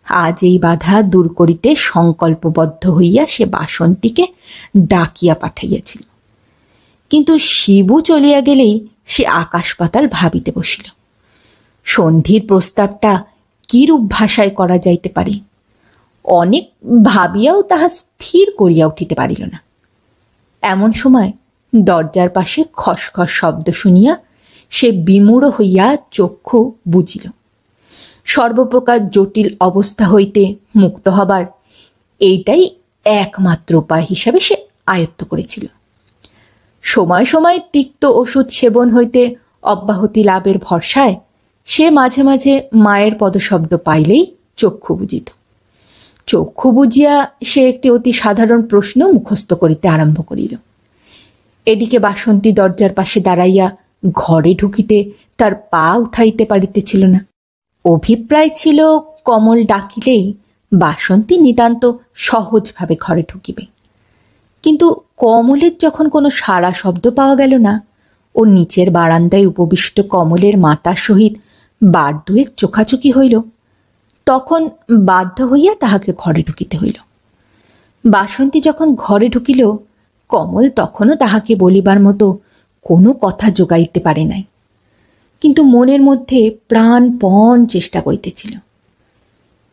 আজ এই বাধা দূর করিতে সংকল্পবদ্ধ হইয়া সে বাসন্তীকে ডাকিয়া পাঠাইয়াছিল। কিন্তু শিবু চলিয়া গেলেই সে আকাশ পাতাল ভাবিতে বসিল। সন্ধির প্রস্তাবটা কিরূপ ভাষায় করা যাইতে পারে অনেক ভাবিয়াও তাহা স্থির করিয়া উঠিতে পারিল না। এমন সময় দরজার পাশে খসখস শব্দ শুনিয়া সে বিমূঢ় হইয়া চক্ষু বুজিল। সর্বপ্রকার জটিল অবস্থা হইতে মুক্ত হবার এইটাই একমাত্র উপায় হিসাবে সে আয়ত্ত করেছিল। সময় সময় তিক্ত ওষুধ সেবন হইতে অব্যাহতি লাভের ভরসায় সে মাঝে মাঝে মায়ের পদশব্দ পাইলেই চক্ষু বুজিত। চক্ষু বুঝিয়া সে একটি অতি সাধারণ প্রশ্ন মুখস্থ করিতে আরম্ভ করিল। এদিকে বাসন্তী দরজার পাশে দাঁড়াইয়া ঘরে ঢুকিতে তার পা উঠাইতে পারিতেছিল না। অভিপ্রায় ছিল কমল ডাকিলেই বাসন্তী নিতান্ত সহজভাবে ঘরে ঢুকিবে। কিন্তু কমলের যখন কোনো সাড়া শব্দ পাওয়া গেল না ও নিচের বারান্দায় উপবিষ্ট কমলের মাতার সহিত বার দুয়েক চোখাচোখি হইল, তখন বাধ্য হইয়া তাহাকে ঘরে ঢুকিতে হইল। বাসন্তী যখন ঘরে ঢুকিল, কমল তখনও তাহাকে বলিবার মতো কোনো কথা জোগাইতে পারে নাই, কিন্তু মনের মধ্যে প্রাণপণ চেষ্টা করিতেছিল।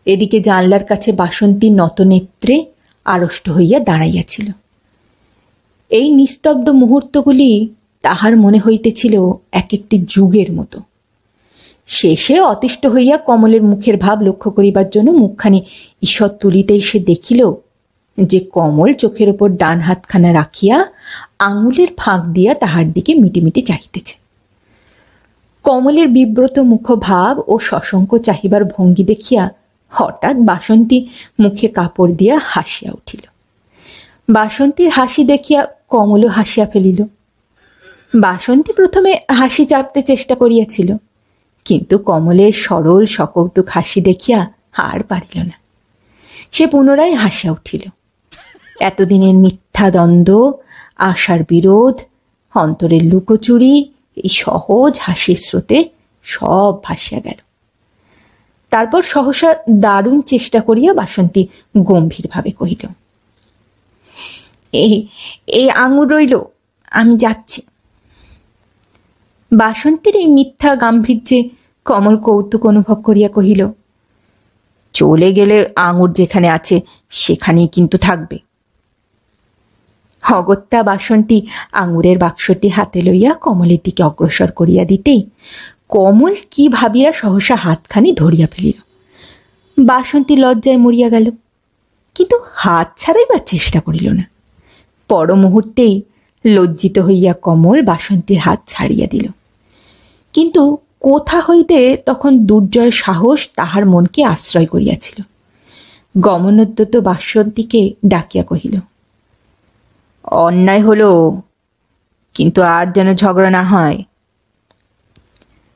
এদিকে জানলার কাছে বাসন্তী নতনেত্রে আড়ষ্ট হইয়া দাঁড়াইয়াছিল। এই নিস্তব্ধ মুহূর্তগুলি তাহার মনে হইতেছিল এক একটি যুগের মতো। শেষে অতিষ্ঠ হইয়া কমলের মুখের ভাব লক্ষ্য করিবার জন্য মুখখানি ঈষৎ তুলিতেই সে দেখিল যে কমল চোখের ওপর ডান হাতখানা রাখিয়া আঙুলের ফাঁক দিয়া তাহার দিকে মিটিমিটি চাহিতেছে। কমলের বিব্রত মুখভাব ও সশঙ্ক চাহিবার ভঙ্গি দেখিয়া হঠাৎ বাসন্তী মুখে কাপড় দিয়া হাসিয়া উঠিল। বাসন্তীর হাসি দেখিয়া কমলও হাসিয়া ফেলিল। বাসন্তী প্রথমে হাসি চাপতে চেষ্টা করিয়াছিল, কিন্তু কমলের সরল সকৌতুক হাসি দেখিয়া আর পারিল না। সে পুনরায় হাসিয়া উঠিল। এতদিনের মিথ্যা দ্বন্দ্ব, আশার বিরোধ, অন্তরের লুকোচুরি এই সহজ হাসির স্রোতে সব ভাসিয়া গেল। তারপর সহসা দারুণ চেষ্টা করিয়া বাসন্তী গম্ভীরভাবে কহিল,
এই এই আঙুর রইল, আমি যাচ্ছি।
বাসন্তীর এই মিথ্যা গাম্ভীর্যে কমল কৌতুক অনুভব করিয়া কহিল, চলে গেলে আঙুর যেখানে আছে সেখানেই কিন্তু থাকবে। অগত্যা বাসন্তী আঙুরের বাক্সটি হাতে লইয়া কমলের দিকে অগ্রসর করিয়া দিতেই কমল কি ভাবিয়া সহসা হাতখানি ধরিয়া ফেলিল। বাসন্তী লজ্জায় মরিয়া গেল, কিন্তু হাত ছাড়াইবার চেষ্টা করিল না। পর মুহূর্তেই লজ্জিত হইয়া কমল বাসন্তীর হাত ছাড়িয়া দিল। কিন্তু কোথা হইতে তখন দুর্জয় সাহস তাহার মনকে আশ্রয় করিয়াছিল। গমনোদ্যত বাসন্তীকে ডাকিয়া কহিল, অন্যায় হলো, কিন্তু আর যেন ঝগড়া না হয়।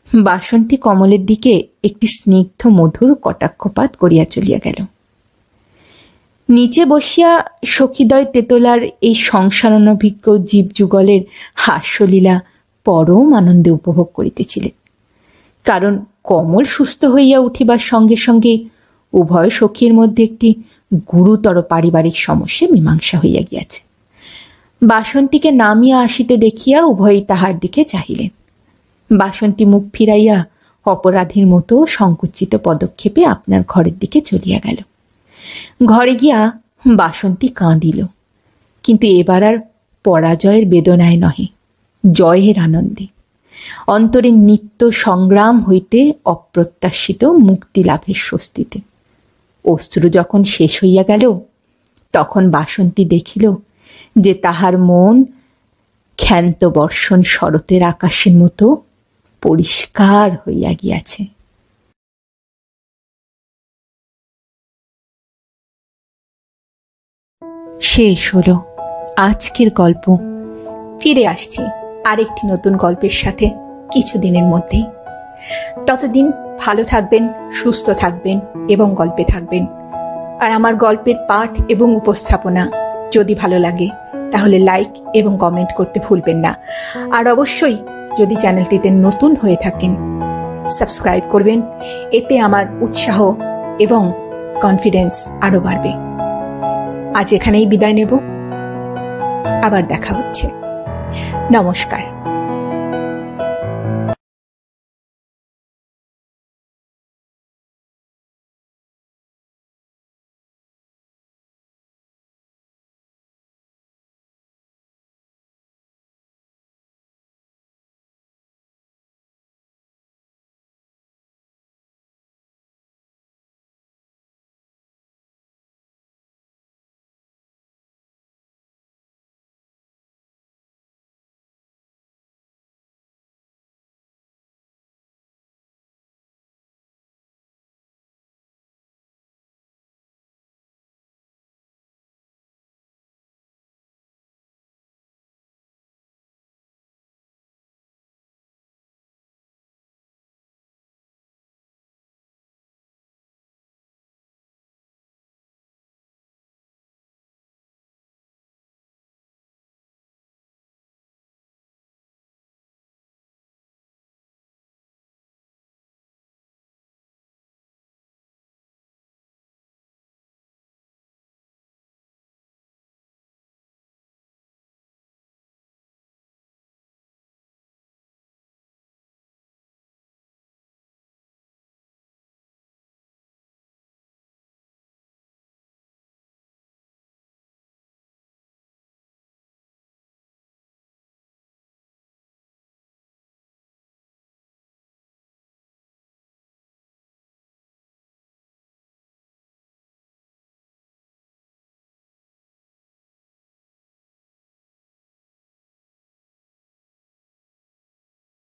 বাসন্তী কমলের দিকে একটি স্নিগ্ধ মধুর কটাক্ষপাত করিয়া চলিয়া গেল। নিচে বসিয়া সখীদয় তেতলার এই সংসারনভিজ্ঞ জীবযুগলের হাস্যলীলা পরম আনন্দে উপভোগ করিতেছিলেন। কারণ কমল সুস্থ হইয়া উঠিবার সঙ্গে সঙ্গে উভয় সখীর মধ্যে একটি গুরুতর পারিবারিক সমস্যা মীমাংসা হইয়া গিয়াছে। বাসন্তীকে নামিয়া আসিতে দেখিয়া উভয়ই তাহার দিকে চাহিলেন। বাসন্তী মুখ ফিরাইয়া অপরাধীর মতো সংকুচিত পদক্ষেপে আপনার ঘরের দিকে চলিয়া গেল। ঘরে গিয়া বাসন্তী কাঁদিল, কিন্তু এবার আর পরাজয়ের বেদনায় নহে, জয়ের আনন্দে। অন্তরের নিত্য সংগ্রাম হইতে অপ্রত্যাশিত মুক্তি লাভের স্বস্তিতে। অশ্রু যখন শেষ হইয়া গেল, তখন বাসন্তী দেখিল যে তাহার মন ক্ষান্ত বর্ষণ শরতের আকাশের মতো পরিষ্কার হইয়া গিয়াছে। শেষ হলো আজকের গল্প। ফিরে আসছি আরেকটি নতুন গল্পের সাথে কিছুদিনের মধ্যেই। ততদিন ভালো থাকবেন, সুস্থ থাকবেন এবং গল্পে থাকবেন। আর আমার গল্পের পাঠ এবং উপস্থাপনা যদি ভালো লাগে তাহলে লাইক এবং কমেন্ট করতে ভুলবেন না। আর অবশ্যই যদি চ্যানেলটিতে নতুন হয়ে থাকেন সাবস্ক্রাইব করবেন, এতে আমার উৎসাহ এবং কনফিডেন্স আরো বাড়বে। আজ এখানেই বিদায় নেব, আবার দেখা হচ্ছে। নমস্কার।